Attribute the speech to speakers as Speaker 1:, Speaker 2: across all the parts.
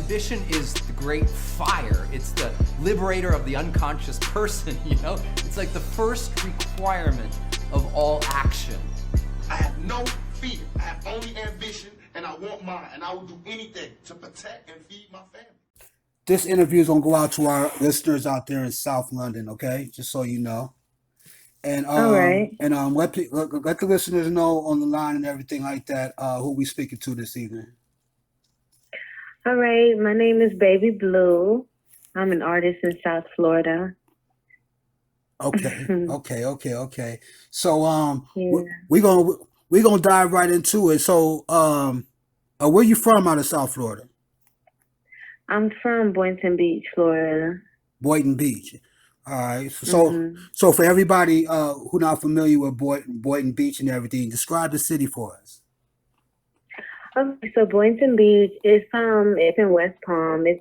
Speaker 1: ambition is the great fire. It's the liberator of the unconscious person, you know? It's like the first requirement of all action.
Speaker 2: I have no fear. I have only ambition, and I want mine, and I will do anything to protect and feed my family.
Speaker 3: This interview is gonna go out to our listeners out there in South London, okay? Just so you know. And
Speaker 4: All right.
Speaker 3: let the listeners know on the line and everything like that who we speaking to this evening.
Speaker 4: All right. My name is Baby Blue. I'm an artist in South Florida.
Speaker 3: Okay. So
Speaker 4: Yeah.
Speaker 3: we're gonna dive right into it. So where you from out of South Florida?
Speaker 4: I'm from Boynton Beach, Florida.
Speaker 3: Boynton Beach. All right. So for everybody who not familiar with Boynton Beach and everything, describe the city for us.
Speaker 4: Okay, so Boynton Beach is it's in West Palm. It's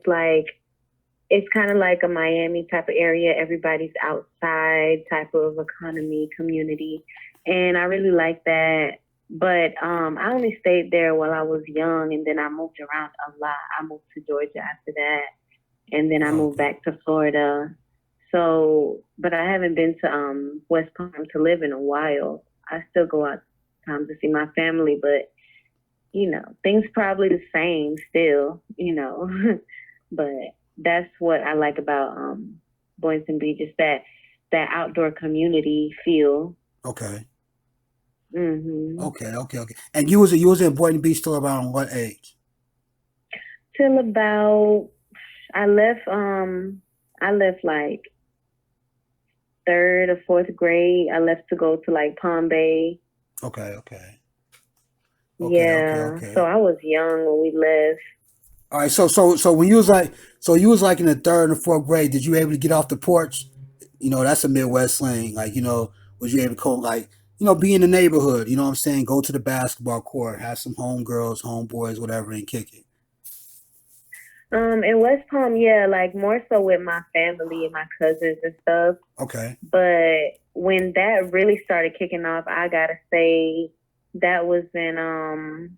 Speaker 4: kind of like a Miami type of area. Everybody's outside type of economy, community. And I really like that. But I only stayed there while I was young, and then I moved around a lot. I moved to Georgia after that, and then I moved back to Florida. So, but I haven't been to West Palm to live in a while. I still go out sometimes to see my family, but you know, things probably the same still, you know. But that's what I like about Boynton Beach, is that outdoor community feel.
Speaker 3: Okay.
Speaker 4: Mm-hmm.
Speaker 3: Okay. And you was in Boynton Beach till around what age?
Speaker 4: Till about I left like third or fourth grade. I left to go to like Palm Bay.
Speaker 3: Okay.
Speaker 4: So I was young when we left.
Speaker 3: All right, so when you was like in the third or fourth grade, did you able to get off the porch? You know, that's a Midwest slang. Like, you know, was you able to go, like, you know, be in the neighborhood, you know what I'm saying? Go to the basketball court, have some homegirls, homeboys, whatever, and kick it.
Speaker 4: In West Palm, yeah, like more so with my family and my cousins and stuff.
Speaker 3: Okay.
Speaker 4: But when that really started kicking off, I gotta say that was in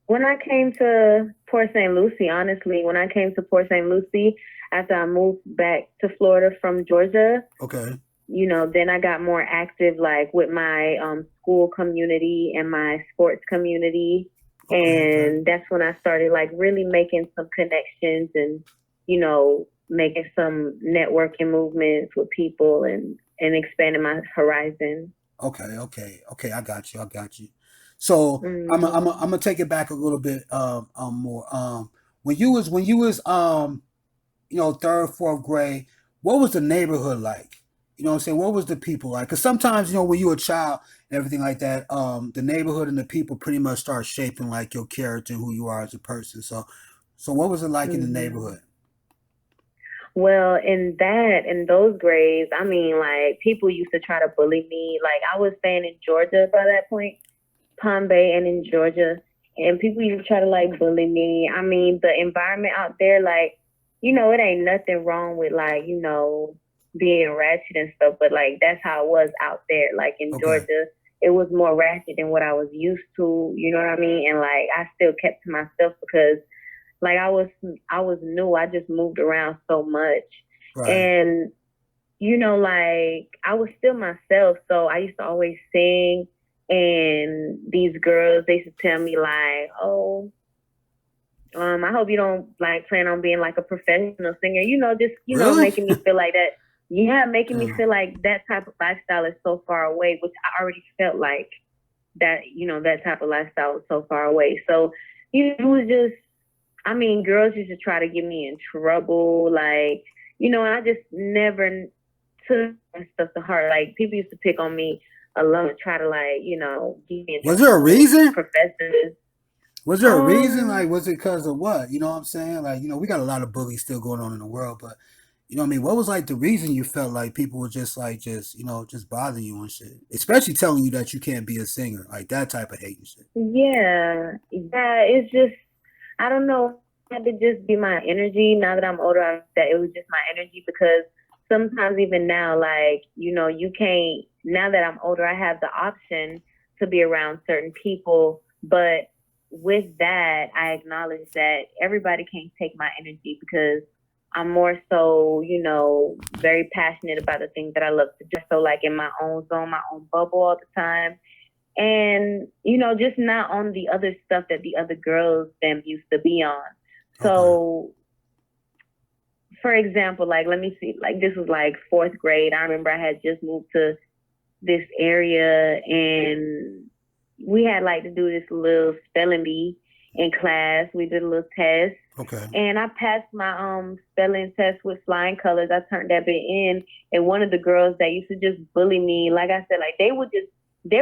Speaker 4: when I came to Port St. Lucie, honestly, when I came to Port St. Lucie after I moved back to Florida from Georgia.
Speaker 3: Okay.
Speaker 4: You know, then I got more active, like with my school community and my sports community. And that's when I started like really making some connections and, you know, making some networking movements with people and expanding my horizon.
Speaker 3: Okay. I got you. So I'm gonna take it back a little bit more. When you was you know, third, fourth grade, what was the neighborhood like? You know what I'm saying? What was the people like? Because sometimes, you know, when you're a child and everything like that, the neighborhood and the people pretty much start shaping like your character and who you are as a person. So what was it like in the neighborhood?
Speaker 4: Well, in those grades, I mean, like, people used to try to bully me. Like, I was staying in Georgia by that point, Palm Bay and in Georgia, and people used to try to, like, bully me. I mean, the environment out there, like, you know, it ain't nothing wrong with, like, you know, being ratchet and stuff, but, like, that's how it was out there. Like, in Georgia, it was more ratchet than what I was used to, you know what I mean? And, like, I still kept to myself because, like, I was new. I just moved around so much. Right. And, you know, like, I was still myself. So I used to always sing. And these girls, they used to tell me, like, oh, I hope you don't, like, plan on being, like, a professional singer. You know, just, you know, making me feel like that. Yeah, making me feel like that type of lifestyle is so far away, which I already felt like that, you know, that type of lifestyle was so far away. So, you know, it was just, I mean, girls used to try to get me in trouble, like, you know, and I just never took stuff to heart. Like, people used to pick on me a lot and try to, like, you know, get me in trouble.
Speaker 3: Was there a reason?
Speaker 4: Professors.
Speaker 3: Was there a reason? Like, was it because of what? You know what I'm saying? Like, you know, we got a lot of bullies still going on in the world, but, you know what I mean? What was, like, the reason you felt like people were just, like, you know, just bothering you and shit? Especially telling you that you can't be a singer, like that type of hate and shit.
Speaker 4: Yeah, it's just, I don't know. It had to just be my energy. Now that I'm older, that it was just my energy, because sometimes even now, like, you know, you can't, now that I'm older, I have the option to be around certain people, but with that, I acknowledge that everybody can't take my energy because I'm more so, very passionate about the things that I love to do. So like in my own zone, my own bubble all the time. And, just not on the other stuff that the other girls them used to be on. So for example, like let me see, like this was like fourth grade. I remember I had just moved to this area and we had like to do this little spelling bee in class. We did a little test.
Speaker 3: Okay.
Speaker 4: And I passed my spelling test with flying colors. I turned that bit in. And one of the girls that used to just bully me, like I said, like they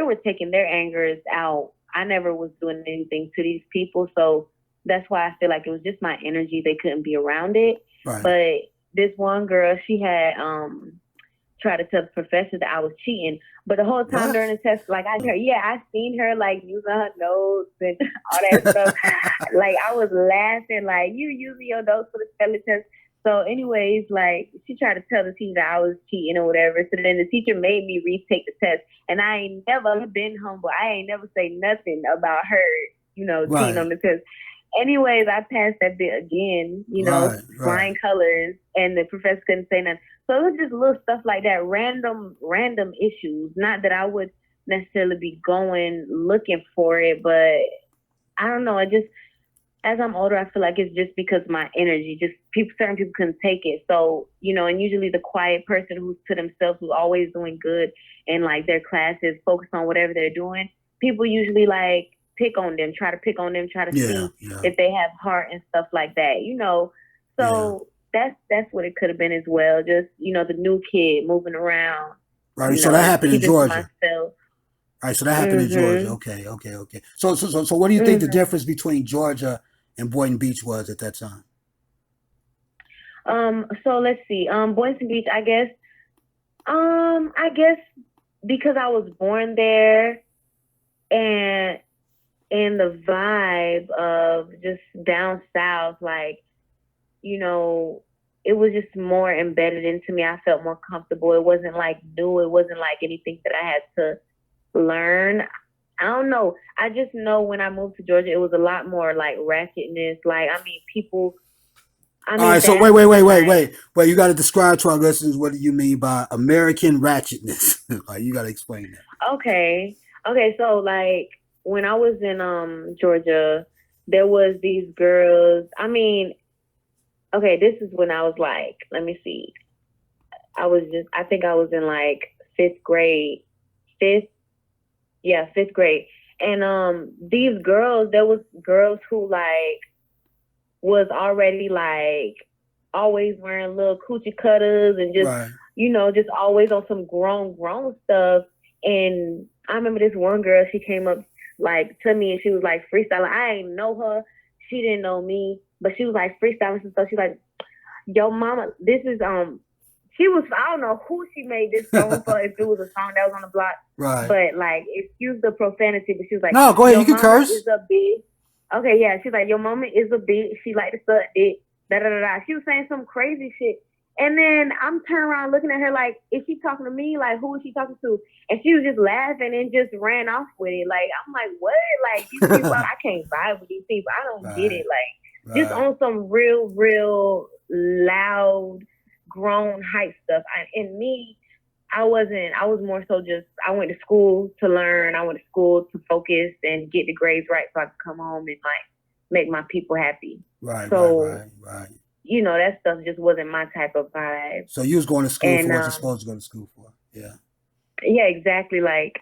Speaker 4: were taking their angers out. I never was doing anything to these people. So that's why I feel like it was just my energy. They couldn't be around it.
Speaker 3: Right.
Speaker 4: But this one girl, she had tried to tell the professor that I was cheating. But the whole time during the test, like I seen her like using her notes and all that stuff. Like I was laughing, like you using your notes for the spelling test. So anyways, like she tried to tell the teacher that I was cheating or whatever. So then the teacher made me retake the test. And I ain't never been humble. I ain't never say nothing about her, cheating on the test. Anyways, I passed that bit again, flying colors, and the professor couldn't say nothing. So it was just little stuff like that, random issues. Not that I would necessarily be going looking for it, but I don't know. It just, as I'm older, I feel like it's just because my energy, just certain people couldn't take it. So, and usually the quiet person who's to themselves, who's always doing good in like their classes, focused on whatever they're doing, people usually like pick on them, try to see if they have heart and stuff like that, So that's what it could have been as well. Just, the new kid moving around.
Speaker 3: Right. So that happened in Georgia.
Speaker 4: Myself.
Speaker 3: Right. So that happened in Georgia. Okay. So what do you think the difference between Georgia and Boynton Beach was at that time?
Speaker 4: So let's see. Boynton Beach, I guess because I was born there and the vibe of just down south, like, it was just more embedded into me. I felt more comfortable. It wasn't like new. It wasn't like anything that I had to learn. I don't know. I just know when I moved to Georgia, it was a lot more like ratchetness. Like, people. All right.
Speaker 3: So wait. You got to describe to our listeners what do you mean by American ratchetness? Like, you got to explain that.
Speaker 4: Okay. So like when I was in Georgia, there was these girls. This is when I was like, let me see. I think I was in like fifth grade. And these girls, there was girls who like was already like always wearing little coochie cutters and just, just always on some grown stuff. And I remember this one girl, she came up like to me and she was like freestyling. I ain't know her. She didn't know me, but she was like freestyling and stuff. She's like, yo mama, this is, she was, I don't know who she made this song for, if it was a song that was on the block. Right. But like, excuse the profanity, but she was like,
Speaker 3: no, go ahead, you can curse.
Speaker 4: Is a bitch. Okay, yeah. She's like, your mama is a bitch. She like to suck dick. Da da da da. She was saying some crazy shit. And then I'm turning around looking at her like, is she talking to me? Like, who is she talking to? And she was just laughing and just ran off with it. Like, I'm like, what? Like, these people, I can't vibe with these people. I don't get it. Like, just on some real loud, grown hype stuff. I was more so just, I went to school to learn. I went to school to focus and get the grades right so I could come home and like make my people happy. Right. That stuff just wasn't my type of vibe.
Speaker 3: So you was going to school for what you're supposed to go to school for. Yeah.
Speaker 4: Yeah, exactly. Like,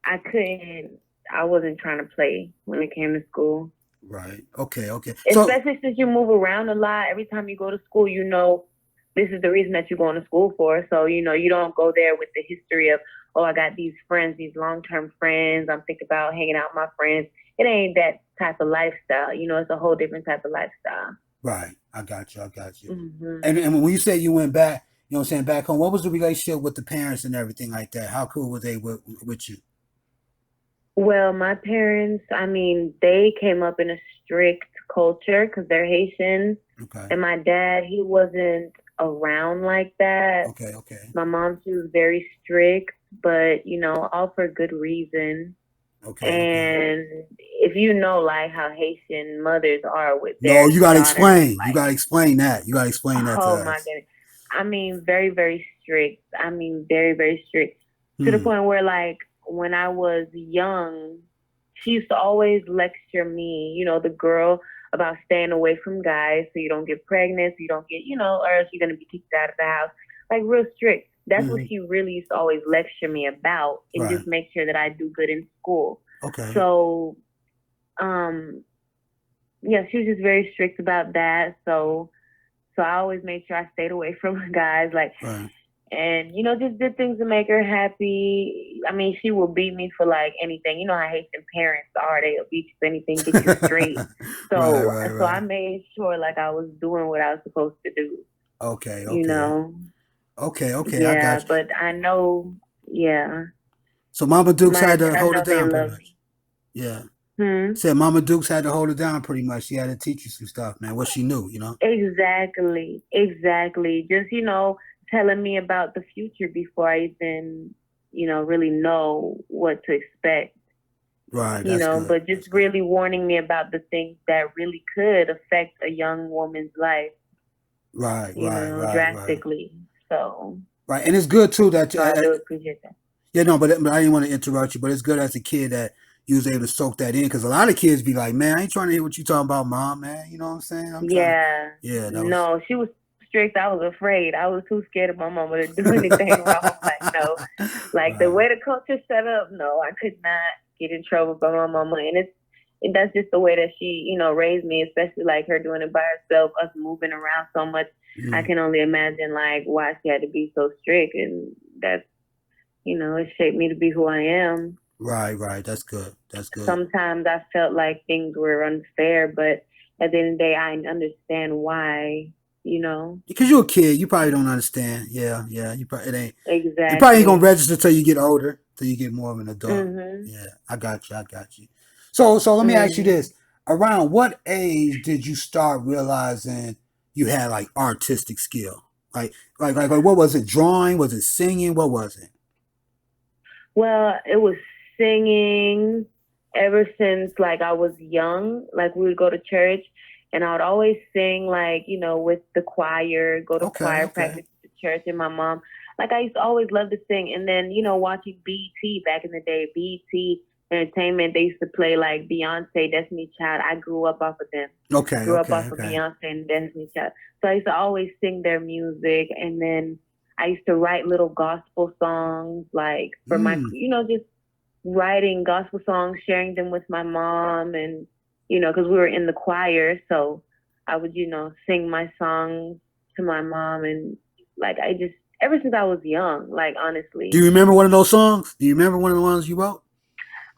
Speaker 4: I wasn't trying to play when it came to school.
Speaker 3: Right. Okay.
Speaker 4: Especially since you move around a lot. Every time you go to school, this is the reason that you're going to school for. So, you don't go there with the history of, oh, I got these friends, these long-term friends. I'm thinking about hanging out with my friends. It ain't that type of lifestyle. It's a whole different type of lifestyle.
Speaker 3: Right. I got you. Mm-hmm. And when you say you went back, back home, what was the relationship with the parents and everything like that? How cool were they with you?
Speaker 4: Well, my parents, they came up in a strict culture because they're Haitian. Okay. And my dad, he wasn't around like that. Okay. My mom, she was very strict, but, all for good reason.
Speaker 3: Okay, okay.
Speaker 4: And if you know like how Haitian mothers are with
Speaker 3: No,
Speaker 4: their
Speaker 3: you gotta
Speaker 4: daughters,
Speaker 3: explain. You
Speaker 4: like,
Speaker 3: gotta explain that. You gotta explain that to
Speaker 4: oh my
Speaker 3: us.
Speaker 4: goodness. I mean, very, very strict. I mean, very, very strict. To the
Speaker 3: Hmm.
Speaker 4: point where, like, when I was young, she used to always lecture me, the girl, about staying away from guys so you don't get pregnant, so you don't get, or else you're going to be kicked out of the house. Like, real strict. That's what
Speaker 3: Hmm.
Speaker 4: she really used to always lecture me about, and
Speaker 3: Right.
Speaker 4: just make sure that I do good in school.
Speaker 3: Okay.
Speaker 4: So, um, yeah, she was just very strict about that. So I always made sure I stayed away from guys, like,
Speaker 3: Right.
Speaker 4: and just did things to make her happy. I mean, she will beat me for like anything. You know how Haitian parents are; they'll beat you for anything, get you straight.
Speaker 3: Right,
Speaker 4: So,
Speaker 3: right,
Speaker 4: so I
Speaker 3: right.
Speaker 4: made sure like I was doing what I was supposed to do.
Speaker 3: Okay,
Speaker 4: You
Speaker 3: okay.
Speaker 4: know,
Speaker 3: Okay, okay, I
Speaker 4: yeah.
Speaker 3: got you.
Speaker 4: But I know, yeah.
Speaker 3: So Mama Dukes
Speaker 4: But I
Speaker 3: had
Speaker 4: said
Speaker 3: to
Speaker 4: I
Speaker 3: hold
Speaker 4: know
Speaker 3: it
Speaker 4: they
Speaker 3: down pretty
Speaker 4: love
Speaker 3: much.
Speaker 4: me.
Speaker 3: Yeah.
Speaker 4: Hmm.
Speaker 3: Said Mama Dukes had to hold it down pretty much. She had to teach you some stuff, man. What she knew.
Speaker 4: Exactly, exactly. Just telling me about the future before I even really know what to expect.
Speaker 3: Right, that's good.
Speaker 4: But just
Speaker 3: That's good.
Speaker 4: really warning me about the things that really could affect a young woman's life,
Speaker 3: Right, right, right, right.
Speaker 4: drastically. So,
Speaker 3: Right. And it's good too that
Speaker 4: so I do appreciate that.
Speaker 3: yeah, no, but I didn't want to interrupt you, but it's good as a kid that you was able to soak that in because a lot of kids be like, man, I ain't trying to hear what you talking about, mom, man. You know what I'm saying? I'm trying to,
Speaker 4: Yeah,
Speaker 3: yeah, that was,
Speaker 4: no, she was strict. I was afraid. I was too scared of my mama to do anything wrong. Like, no, like the
Speaker 3: right,
Speaker 4: way the culture set up, no, I could not get in trouble by my mama. And that's just the way that she, raised me, especially like her doing it by herself, us moving around so much. I
Speaker 3: mm,
Speaker 4: can only imagine like why she had to be so strict, and that's, it shaped me to be who I am.
Speaker 3: right, right. That's good. That's good.
Speaker 4: Sometimes I felt like things were unfair, but at the end of the day, I understand why,
Speaker 3: Because you're a kid, you probably don't understand. Yeah, yeah. It probably ain't gonna
Speaker 4: exactly.
Speaker 3: register till you get older, till you get more of an adult.
Speaker 4: Mhm.
Speaker 3: Yeah, I got you. I got you. So let me ask you
Speaker 4: Mhm.
Speaker 3: this: around what age did you start realizing you had like artistic skill? Like what was it? Drawing? Was it singing? What was it?
Speaker 4: Well, it was singing ever since like I was young. Like we would go to church and I would always sing like, with the choir, go to
Speaker 3: Okay,
Speaker 4: choir
Speaker 3: okay.
Speaker 4: practice at church and my mom. Like I used to always love to sing. And then, watching BET back in the day, BET Entertainment, they used to play like Beyonce, Destiny Child. I grew up off of them.
Speaker 3: Okay,
Speaker 4: Grew up
Speaker 3: okay,
Speaker 4: off of
Speaker 3: okay.
Speaker 4: Beyonce and Destiny Child. So I used to always sing their music, and then I used to write little gospel songs, like for my,
Speaker 3: Mm.
Speaker 4: just writing gospel songs, sharing them with my mom, and because we were in the choir, so I would, sing my songs to my mom, and like I just ever since I was young, like
Speaker 3: Do
Speaker 4: honestly.
Speaker 3: you remember one of those songs? Do you remember one of the ones you wrote?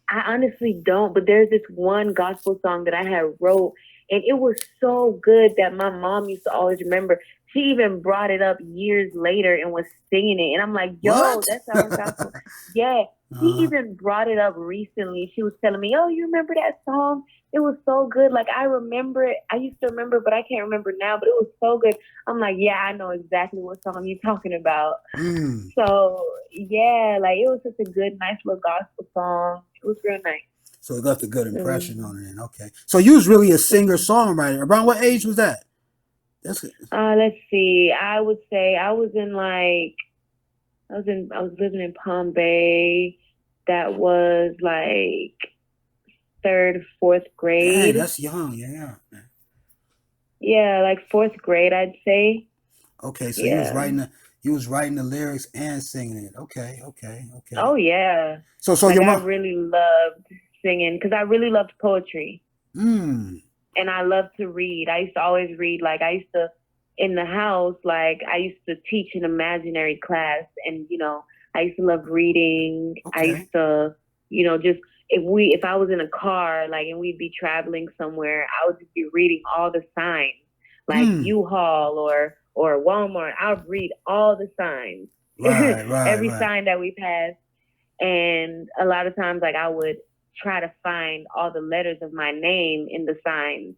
Speaker 4: I honestly don't, but there's this one gospel song that I had wrote, and it was so good that my mom used to always remember. She even brought it up years later and was singing it, and I'm like, "Yo,
Speaker 3: What?
Speaker 4: that's our gospel." Yeah, she
Speaker 3: uh,
Speaker 4: even brought it up recently. She was telling me, "Oh, you remember that song? It was so good. Like I remember it. I used to remember, but I can't remember now. But it was so good." I'm like, "Yeah, I know exactly what song you're talking about."
Speaker 3: mm.
Speaker 4: So yeah, like it was such a good, nice little gospel song. It was real nice.
Speaker 3: So it left a good impression
Speaker 4: Mm.
Speaker 3: on it. Okay. So you was really a singer songwriter. Around what age was that? That's good.
Speaker 4: Let's see. I would say I was in like I was living in Palm Bay. That was like third, fourth
Speaker 3: Dang,
Speaker 4: grade.
Speaker 3: that's young. Yeah.
Speaker 4: Yeah, like fourth grade, I'd say.
Speaker 3: Okay, so
Speaker 4: Yeah.
Speaker 3: you was writing the lyrics and singing it. Okay, okay, okay.
Speaker 4: Oh yeah.
Speaker 3: So
Speaker 4: Like
Speaker 3: your
Speaker 4: I
Speaker 3: mom.
Speaker 4: really loved singing because I really loved poetry.
Speaker 3: Mm.
Speaker 4: And I love to read. I used to always read. Like I used to in the house, like I used to teach an imaginary class, and I used to love reading. I used
Speaker 3: Okay.
Speaker 4: to, just if I was in a car, like, and we'd be traveling somewhere, I would just be reading all the signs, like
Speaker 3: Mm.
Speaker 4: U-Haul or Walmart. I'd read all the signs,
Speaker 3: Right, right,
Speaker 4: every
Speaker 3: right.
Speaker 4: sign that we passed, and a lot of times, like I would try to find all the letters of my name in the signs,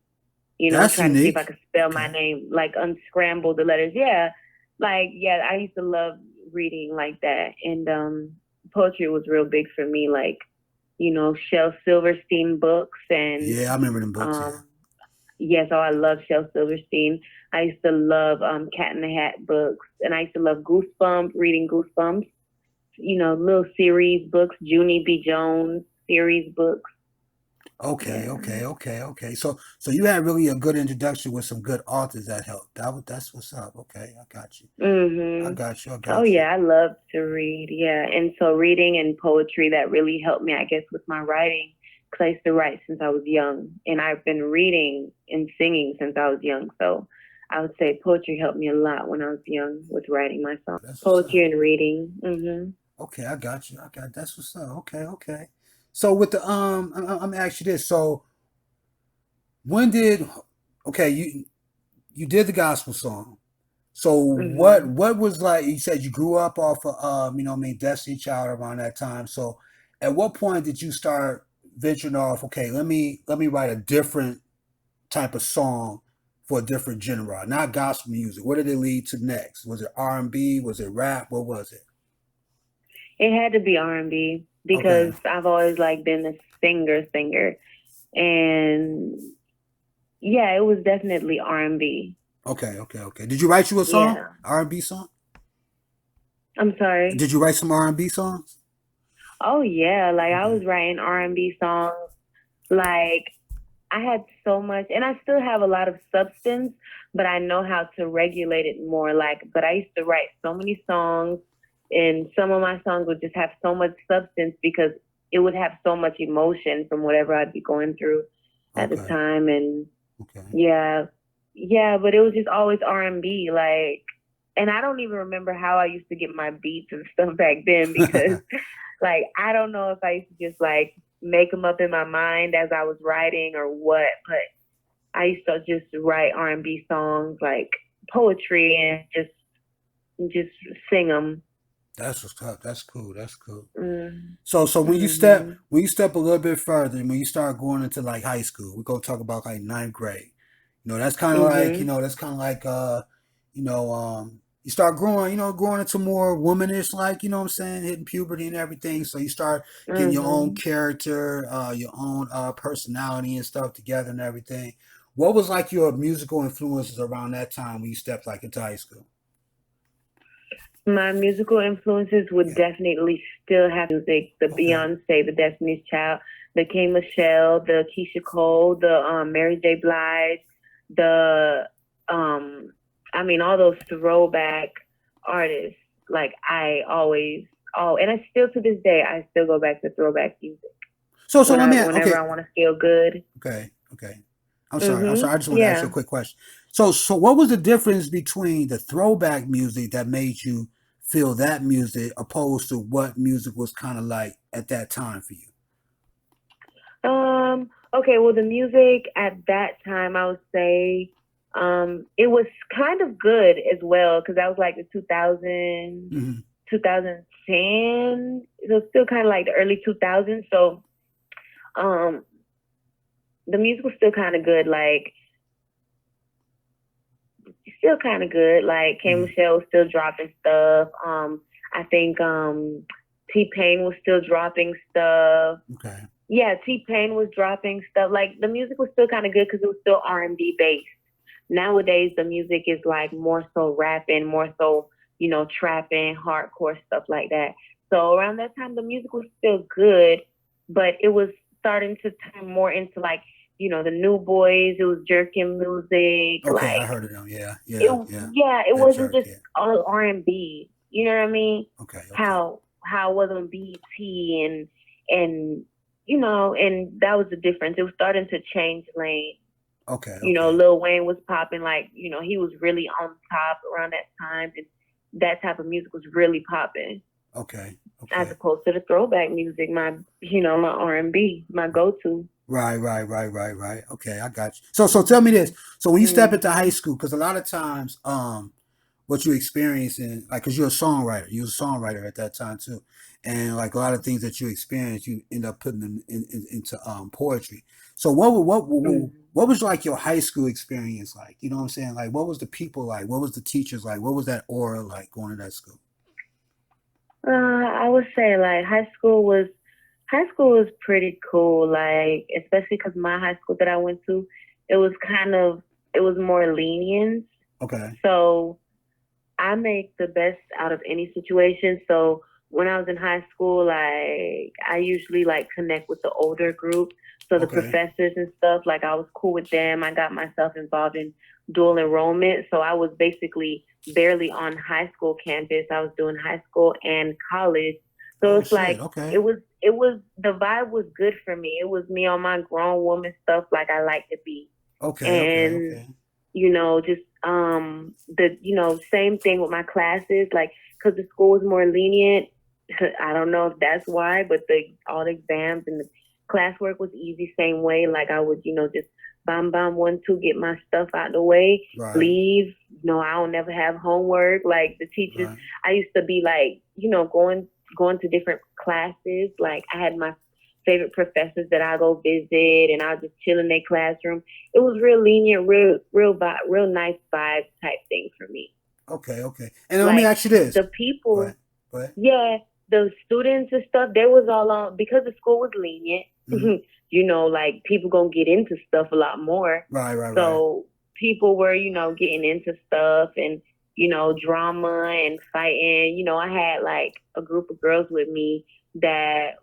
Speaker 3: That's
Speaker 4: try to see if I
Speaker 3: unique.
Speaker 4: could spell my
Speaker 3: Okay.
Speaker 4: name, like unscramble the letters. Yeah. Like, yeah, I used to love reading like that. And poetry was real big for me. Like, Shel Silverstein books and
Speaker 3: Yeah, I remember them books. Yeah.
Speaker 4: yes, oh, I love Shel Silverstein. I used to love Cat in the Hat books, and I used to love reading Goosebumps. Little series books, Junie B. Jones series books.
Speaker 3: Okay,
Speaker 4: Yeah.
Speaker 3: okay. So you had really a good introduction with some good authors that helped. That's what's up. Okay, I got you. I
Speaker 4: Mhm.
Speaker 3: got you. I
Speaker 4: Oh
Speaker 3: got you.
Speaker 4: yeah, I love to read. Yeah, and so reading and poetry that really helped me, I guess, with my writing, because I used to write since I was young, and I've been reading and singing since I was young. So I would say poetry helped me a lot when I was young with writing my songs.
Speaker 3: That's what's up.
Speaker 4: Poetry and reading. Mhm.
Speaker 3: Okay, I got you. That's what's up. Okay. So with the I'm gonna ask you this. So when did okay you did the gospel song. So what
Speaker 4: Mhm.
Speaker 3: what was like? You said you grew up off of Destiny Child around that time. So at what point did you start venturing off? Okay, let me write a different type of song for a different genre, not gospel music. What did it lead to next? Was it R&B? Was it rap? What was it?
Speaker 4: It had to be R&B
Speaker 3: Okay,
Speaker 4: because I've always like been a singer, and yeah, it was definitely R&B.
Speaker 3: okay. Did you write you a song?
Speaker 4: Yeah.
Speaker 3: R&B song?
Speaker 4: I'm sorry.
Speaker 3: Did you write some R&B songs?
Speaker 4: Oh yeah, like I
Speaker 3: Okay,
Speaker 4: was writing R&B songs. Like I had so much, and I still have a lot of substance, but I know how to regulate it more. But I used to write so many songs, and some of my songs would just have so much substance because it would have so much emotion from whatever I'd be going through at the
Speaker 3: okay,
Speaker 4: time. And
Speaker 3: okay.
Speaker 4: yeah, yeah, but it was just always R&B. And I don't even remember how I used to get my beats and stuff back then because like I don't know if I used to just like make them up in my mind as I was writing or what, but I used to just write R&B songs, like poetry, and just sing them.
Speaker 3: That's what's up. That's cool. That's cool.
Speaker 4: Mm.
Speaker 3: So
Speaker 4: Mhm.
Speaker 3: when you step a little bit further, when you start going into like high school, we're gonna talk about like ninth grade. That's kind of like
Speaker 4: Mhm.
Speaker 3: you start growing, growing into more womanish, like what I'm saying, hitting puberty and everything. So you start getting your own
Speaker 4: Mhm.
Speaker 3: character, your own personality and stuff together and everything. What was like your musical influences around that time when you stepped like into high school?
Speaker 4: My musical influences would
Speaker 3: Yeah.
Speaker 4: definitely still have music. The
Speaker 3: Okay.
Speaker 4: Beyonce, the Destiny's Child, the K Michelle, the Keisha Cole, the Mary J. Blige, the um, all those throwback artists. Like I always, and I still to this day, I still go back to throwback music
Speaker 3: So let me
Speaker 4: whenever
Speaker 3: okay.
Speaker 4: I want to feel good.
Speaker 3: Okay. I'm sorry. I'm
Speaker 4: Mhm.
Speaker 3: sorry. I just want to ask you a
Speaker 4: Yeah.
Speaker 3: quick question. So what was the difference between the throwback music that made you feel that music opposed to what music was kind of like at that time for you?
Speaker 4: Okay, well, the music at that time, I would say, it was kind of good as well because that was like the 2000,
Speaker 3: Hmm.
Speaker 4: 2010. It was still kind of like the early 2000s. So, um, the music was still kind of good. Like, still kind of good. Like, K
Speaker 3: Hmm.
Speaker 4: Michelle was still dropping stuff. I think, T Pain was still dropping stuff.
Speaker 3: Okay.
Speaker 4: Yeah, T Pain was dropping stuff. Like the music was still kind of good because it was still R&B based. Nowadays, the music is like more so rapping, more so trapping, hardcore stuff like that. So around that time, the music was still good, but it was starting to turn more into like the new boys. It was jerking music,
Speaker 3: Okay, I
Speaker 4: like
Speaker 3: heard of them.
Speaker 4: it.
Speaker 3: Yeah.
Speaker 4: Yeah, it
Speaker 3: That
Speaker 4: wasn't
Speaker 3: jerk.
Speaker 4: just
Speaker 3: Yeah.
Speaker 4: all R&B. You know what I mean?
Speaker 3: Okay.
Speaker 4: How it was on BT and and that was the difference. It was starting to change lane.
Speaker 3: Okay.
Speaker 4: Lil Wayne was popping, like, he was really on top around that time, and that type of music was really popping
Speaker 3: Okay.
Speaker 4: as
Speaker 3: Okay.
Speaker 4: opposed to the throwback music, my R&B, my go-to.
Speaker 3: Right. Okay, I got you. So tell me this. So when you step into high
Speaker 4: Hmm.
Speaker 3: school, because a lot of times, what you experience in like, because you're a songwriter at that time too, and like a lot of things that you experience, you end up putting them into poetry. So
Speaker 4: Hmm.
Speaker 3: what was like your high school experience like? You know what I'm saying? Like, what was the people like? What was the teachers like? What was that aura like going to that school?
Speaker 4: I would say like high school was High school was pretty cool, like especially because my high school that I went to, it was it was more lenient.
Speaker 3: Okay.
Speaker 4: So I make the best out of any situation. So when I was in high school, like I usually like connect with the older group. So the
Speaker 3: Okay.
Speaker 4: professors and stuff, like I was cool with them. I got myself involved in dual enrollment. So I was basically barely on high school campus. I was doing high school and college. So
Speaker 3: Oh
Speaker 4: it's
Speaker 3: shit.
Speaker 4: like
Speaker 3: Okay.
Speaker 4: it was the vibe was good for me. It was me on my grown woman stuff like I like to be.
Speaker 3: Okay. Okay.
Speaker 4: And
Speaker 3: Okay.
Speaker 4: just the same thing with my classes, like because the school was more lenient. I don't know if that's why, but the all the exams and the classwork was easy same way. Like I would just bam bam 1 2 get my stuff out the way,
Speaker 3: Right.
Speaker 4: leave. I don't never have homework. Like the teachers,
Speaker 3: Right.
Speaker 4: I used to be like going to different classes. Like I had my favorite professors that I go visit, and I'll just chill in their classroom. It was real lenient, real nice vibe type thing for me.
Speaker 3: Okay. Okay. And then let me
Speaker 4: Like
Speaker 3: ask you this.
Speaker 4: the
Speaker 3: Go ahead.
Speaker 4: people,
Speaker 3: Go ahead.
Speaker 4: yeah, the students and stuff, they was all on because the school was lenient.
Speaker 3: Mhm.
Speaker 4: Like people gonna get into stuff a lot more.
Speaker 3: Right. Right. Right.
Speaker 4: So people were, getting into stuff and drama and fighting. I had like a group of girls with me that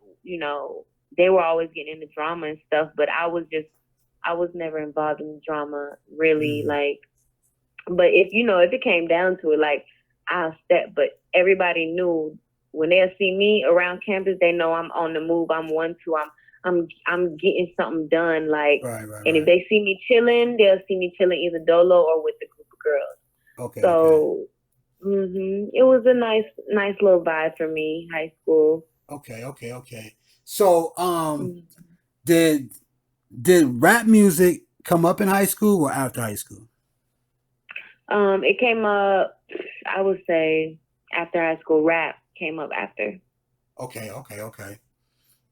Speaker 4: they were always getting into drama and stuff, but I was never involved in drama really.
Speaker 3: Mhm.
Speaker 4: Like, but if it came down to it, like I'll step. But everybody knew when they'll see me around campus, they know I'm on the move. I'm 1 2. I'm getting something done. Like,
Speaker 3: Right. Right.
Speaker 4: and if
Speaker 3: Right.
Speaker 4: they see me chilling, they'll see me chilling either dolo or with a group of girls.
Speaker 3: Okay. Okay.
Speaker 4: So, it was a nice little vibe for me, high school.
Speaker 3: Okay. Okay. Okay. So,
Speaker 4: Mhm.
Speaker 3: did rap music come up in high school or after high school?
Speaker 4: It came up, I would say, after high school. Rap came up after.
Speaker 3: Okay. Okay. Okay.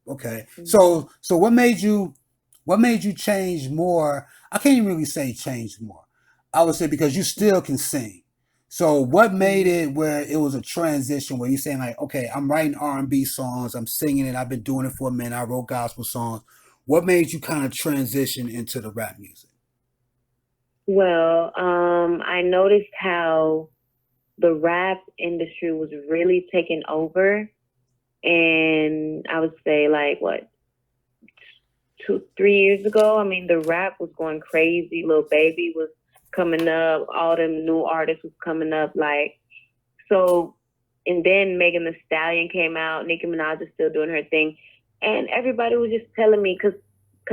Speaker 3: Okay.
Speaker 4: Mhm.
Speaker 3: So what made you change more? I can't even really say change more. I would say because you still can sing. So what made
Speaker 4: Mhm.
Speaker 3: it where it was a transition where you're saying like, okay, I'm writing R&B songs, I'm singing it, I've been doing it for a minute, I wrote gospel songs. What made you kind of transition into the rap music?
Speaker 4: Well, I noticed how the rap industry was really taking over, and I would say like what 2 3 years ago. I mean, the rap was going crazy. Lil Baby was coming up. All them new artists was coming up. Like so, and then Megan Thee Stallion came out. Nicki Minaj is still doing her thing, and everybody was just telling me because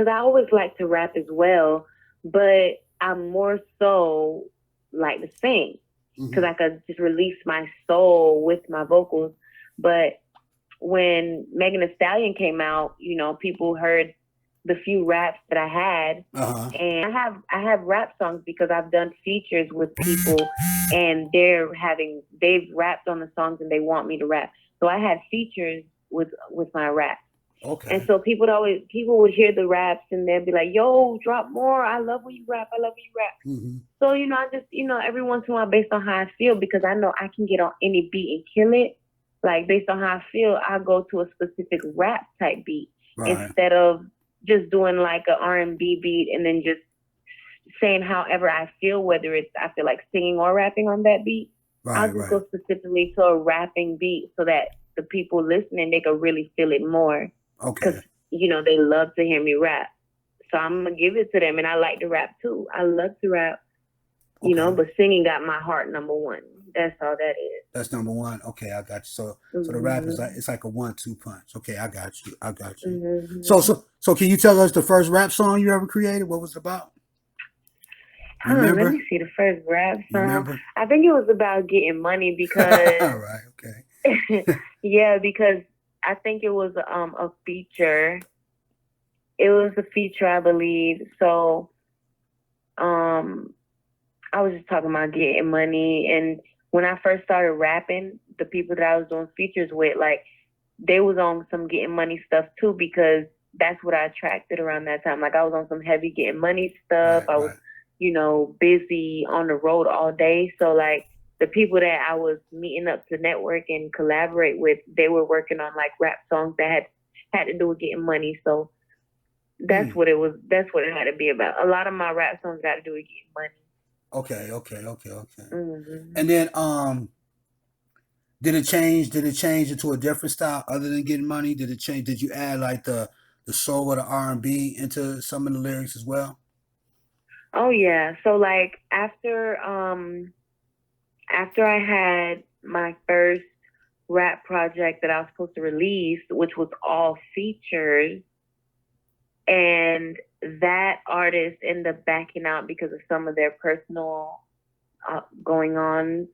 Speaker 4: I always like to rap as well, but I more so like to sing because
Speaker 3: Hmm.
Speaker 4: I could just release my soul with my vocals. But when Megan Thee Stallion came out, people heard the few raps that I had,
Speaker 3: Uh-huh.
Speaker 4: and I have rap songs because I've done features with people, and they've rapped on the songs and they want me to rap. So I had features with my rap. And
Speaker 3: Okay.
Speaker 4: so people would hear the raps and they'd be like, "Yo, drop more! I love when you rap. I love when you rap."
Speaker 3: Hmm.
Speaker 4: So I just every once in a while, based on how I feel, because I know I can get on any beat and kill it. Like based on how I feel, I go to a specific rap type beat
Speaker 3: Right.
Speaker 4: instead of just doing like a R&B beat and then just saying however I feel, whether it's I feel like singing or rapping on that beat. I'll
Speaker 3: Right.
Speaker 4: just
Speaker 3: Right.
Speaker 4: go specifically to a rapping beat so that the people listening they can really feel it more because
Speaker 3: Okay.
Speaker 4: they love to hear me rap. So I'm gonna give it to them, and I like to rap too. I love to rap,
Speaker 3: Okay.
Speaker 4: but singing got my heart number one. That's all that is.
Speaker 3: That's number one. Okay, I got you. So the rap is like
Speaker 4: Mm-hmm.
Speaker 3: it's like a 1-2 punch. Okay, I got you. I got you. So
Speaker 4: Mm-hmm.
Speaker 3: so so can you tell us the first rap song you ever created? What was it about? You
Speaker 4: Let
Speaker 3: remember?
Speaker 4: me see the first rap
Speaker 3: You
Speaker 4: song.
Speaker 3: remember?
Speaker 4: I think it was about getting money because,
Speaker 3: Right. Okay.
Speaker 4: yeah, because I think it was a feature. It was a feature, I believe. So um, I was just talking about getting money, and when I first started rapping, the people that I was doing features with, like, they was on some getting money stuff too because that's what I attracted around that time. Like I was on some heavy getting money stuff.
Speaker 3: Right.
Speaker 4: I was,
Speaker 3: Right.
Speaker 4: busy on the road all day. So like the people that I was meeting up to network and collaborate with, they were working on like rap songs that had had to do with getting money. So that's what it was. That's what it had to be about. A lot of my rap songs got to do with getting money.
Speaker 3: Okay.
Speaker 4: Mm-hmm.
Speaker 3: And then did it change? Did it change into a different style other than getting money? Did it change? Did you add like the soul or the R&B into some of the lyrics as well?
Speaker 4: Oh yeah. So like after I had my first rap project that I was supposed to release, which was all features, and that artist ended up backing out because of some of their personal going on.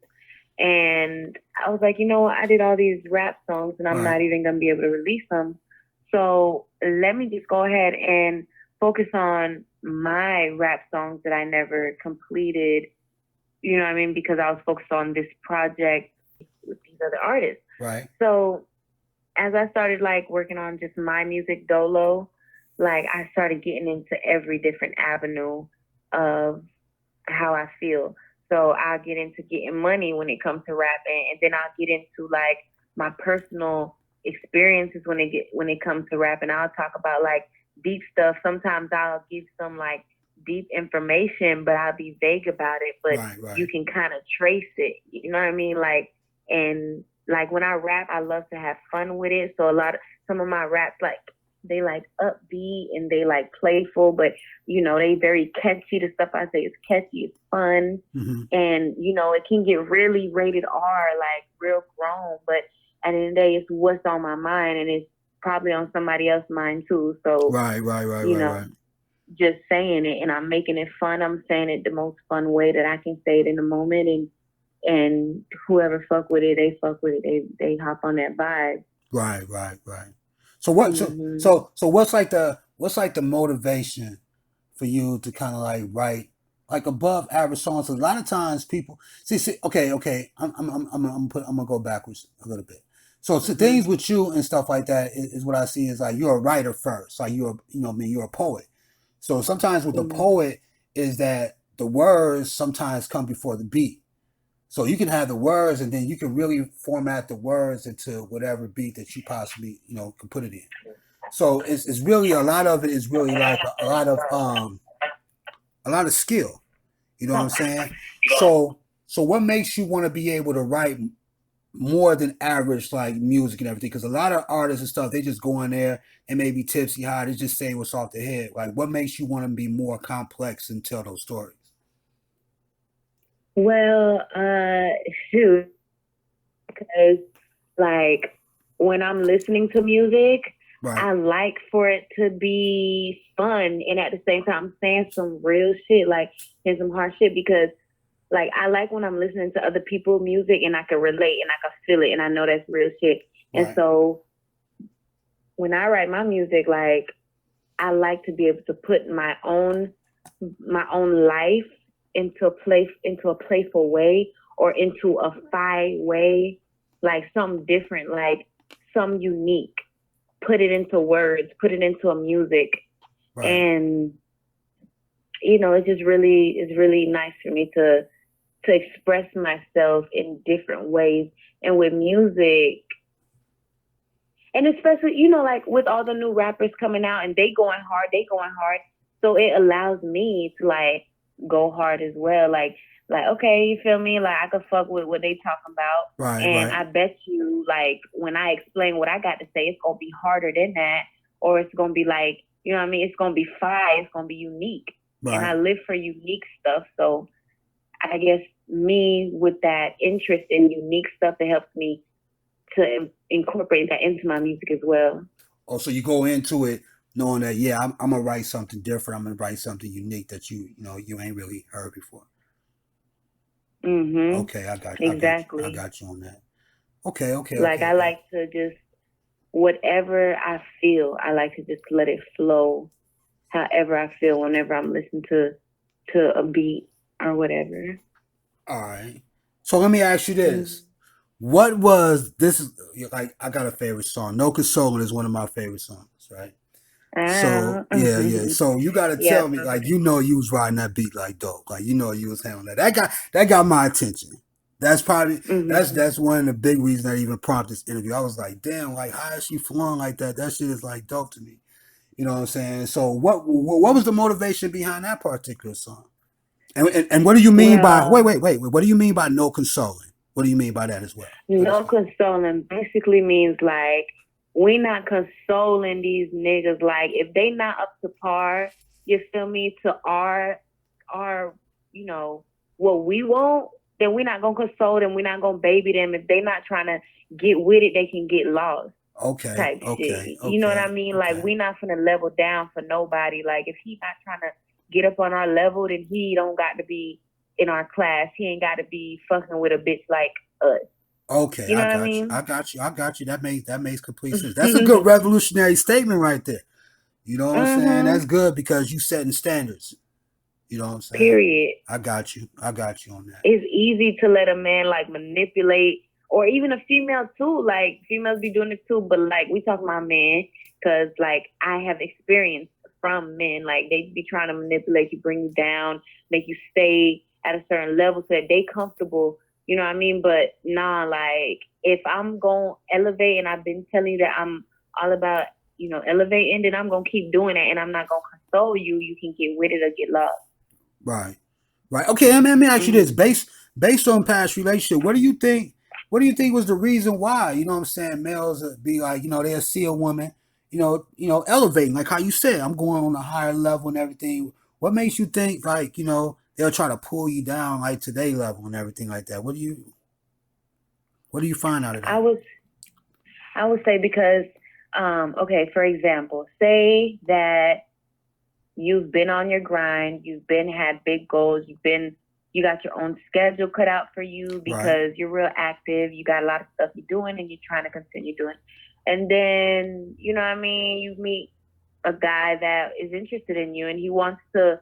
Speaker 4: And I was like, you know what? I did all these rap songs and I'm not even going to be able to release them. So let me just go ahead and focus on my rap songs that I never completed, you know what I mean? Because I was focused on this project with these other artists.
Speaker 3: Right.
Speaker 4: So as I started like working on just my music dolo, like I started getting into every different avenue of how I feel. So I'll get into getting money when it comes to rapping, and then I'll get into like my personal experiences when it comes to rapping. I'll talk about like deep stuff. Sometimes I'll give some like deep information, but I'll be vague about it. But you can kind of trace it. You know what I mean? And when I rap, I love to have fun with it. So some of my raps like they like upbeat and they like playful, but you know, they very catchy. The stuff I say is catchy, it's fun.
Speaker 3: Mm-hmm.
Speaker 4: And you know, it can get really rated R, like real grown, but at the end of the day, it's what's on my mind, and it's probably on somebody else's mind too. So
Speaker 3: right.
Speaker 4: Just saying it, and I'm making it fun. I'm saying it the most fun way that I can say it in the moment, and whoever fuck with it, they fuck with it. They hop on that vibe.
Speaker 3: Right. So what?
Speaker 4: Mm-hmm.
Speaker 3: So what's like the motivation for you to kind of like write like above average songs? A lot of times people see. Okay. I'm gonna go backwards a little bit. So things with you and stuff like that is what I see is like you're a writer first, like you're a poet. So sometimes with the poet is that the words sometimes come before the beat. So you can have the words, and then you can really format the words into whatever beat that you possibly can put it in. So it's really a lot of it is really like a lot of skill. You know what I'm saying? So what makes you want to be able to write more than average like music and everything? Because a lot of artists and stuff, they just go in there and maybe tipsy high, they just say what's off their head. Like what makes you want to be more complex and tell those stories?
Speaker 4: Well, shoot, because like when I'm listening to music, I like for it to be fun, and at the same time, I'm saying some real shit, like and some hard shit, because like I like when I'm listening to other people's music and I can relate and I can feel it, and I know that's real shit. And so when I write my music, like I like to be able to put my own life into a playful way, or into a way, like something different, like something unique. Put it into words, put it into a music, and it's really nice for me to express myself in different ways. And with music, and especially like with all the new rappers coming out and they going hard, so it allows me to like go hard as well. Like okay, you feel me? Like I could fuck with what they talking about. And I bet you like when I explain what I got to say, it's gonna be harder than that. Or it's gonna be like, you know what I mean? It's gonna be fire, it's gonna be unique. And I live for unique stuff. So I guess me with that interest in unique stuff, it helps me to incorporate that into my music as well.
Speaker 3: Oh, so you go into it knowing that, I'm gonna write something different. I'm gonna write something unique that you ain't really heard before.
Speaker 4: Mm-hmm.
Speaker 3: Okay, I got
Speaker 4: exactly.
Speaker 3: I got you on that. Okay.
Speaker 4: Like I like to just whatever I feel, I like to just let it flow. However I feel whenever I'm listening to a beat or whatever.
Speaker 3: All right. So let me ask you this. Mm-hmm. What was this? Like, I got a favorite song. No Consoling is one of my favorite songs, right? So yeah. So you got to tell me, like, you was riding that beat like dope. Like, you was handling that. That got my attention. That's probably
Speaker 4: Mm-hmm.
Speaker 3: that's one of the big reasons I even prompted this interview. I was like, damn, like how is she flowing like that? That shit is like dope to me. You know what I'm saying? So what was the motivation behind that particular song? And what do you mean by
Speaker 4: Well,
Speaker 3: wait? What do you mean by no consoling? What do you mean by that as well?
Speaker 4: no
Speaker 3: Understand?
Speaker 4: consoling basically means like we not consoling these niggas. Like if they not up to par, you feel me, to our you know what we want, then we're not gonna console them. We're not gonna baby them. If they not trying to get with it, they can get lost.
Speaker 3: Okay,
Speaker 4: Type
Speaker 3: okay,
Speaker 4: shit. You know what I
Speaker 3: okay,
Speaker 4: mean? Like
Speaker 3: okay.
Speaker 4: we not finna level down for nobody. Like if he not trying to get up on our level, then he don't got to be in our class. He ain't got to be fucking with a bitch like us.
Speaker 3: Okay,
Speaker 4: You know
Speaker 3: I
Speaker 4: what I
Speaker 3: got you.
Speaker 4: mean?
Speaker 3: I got you. I got you. That makes complete sense. That's a good revolutionary statement right there. You know what I'm saying?
Speaker 4: Mm-hmm.
Speaker 3: That's good because you setting standards. You know what I'm saying?
Speaker 4: Period.
Speaker 3: I got you. I got you on that.
Speaker 4: It's easy to let a man like manipulate, or even a female too. Like females be doing it too, but like we talking about men, because like I have experience from men. Like they be trying to manipulate you, bring you down, make you stay at a certain level so that they comfortable. You know what I mean? But nah, like if I'm gonna elevate, and I've been telling you that I'm all about elevating, then I'm gonna keep doing it, and I'm not gonna console you. You can get with it or get lost.
Speaker 3: Right. Right. Okay. Let me ask you this:
Speaker 4: Mm-hmm.
Speaker 3: based on past relationship, what do you think? What do you think was the reason why? You know what I'm saying? Males be like, they'll see a woman, elevating, like how you said, I'm going on a higher level and everything. What makes you think like, they'll try to pull you down like to their level and everything like that? What do you find out of
Speaker 4: I
Speaker 3: that?
Speaker 4: was I would say because, okay, for example, say that you've been on your grind, you've been had big goals, you got your own schedule cut out for you
Speaker 3: Right.
Speaker 4: because you're real active, you got a lot of stuff you're doing and you're trying to continue doing. And then, you know what I mean, you meet a guy that is interested in you and he wants to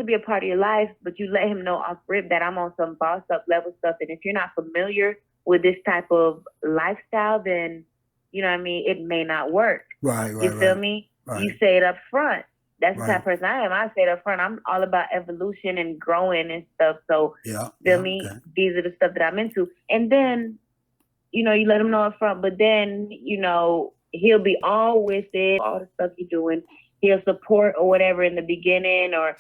Speaker 4: be a part of your life, but you let him know off rip that I'm on some boss up level stuff. And if you're not familiar with this type of lifestyle, then you know what I mean, it may not work.
Speaker 3: Right.
Speaker 4: You
Speaker 3: Right.
Speaker 4: feel
Speaker 3: Right.
Speaker 4: me? You
Speaker 3: Right.
Speaker 4: say it up front. That's the type
Speaker 3: Right.
Speaker 4: of person I am. I say it up front. I'm all about evolution and growing and stuff. So
Speaker 3: Yeah.
Speaker 4: feel
Speaker 3: Yeah.
Speaker 4: me?
Speaker 3: Okay.
Speaker 4: These are the stuff that I'm into. And then, you let him know up front, but then, he'll be all with it, all the stuff you're doing. He'll support or whatever in the beginning or,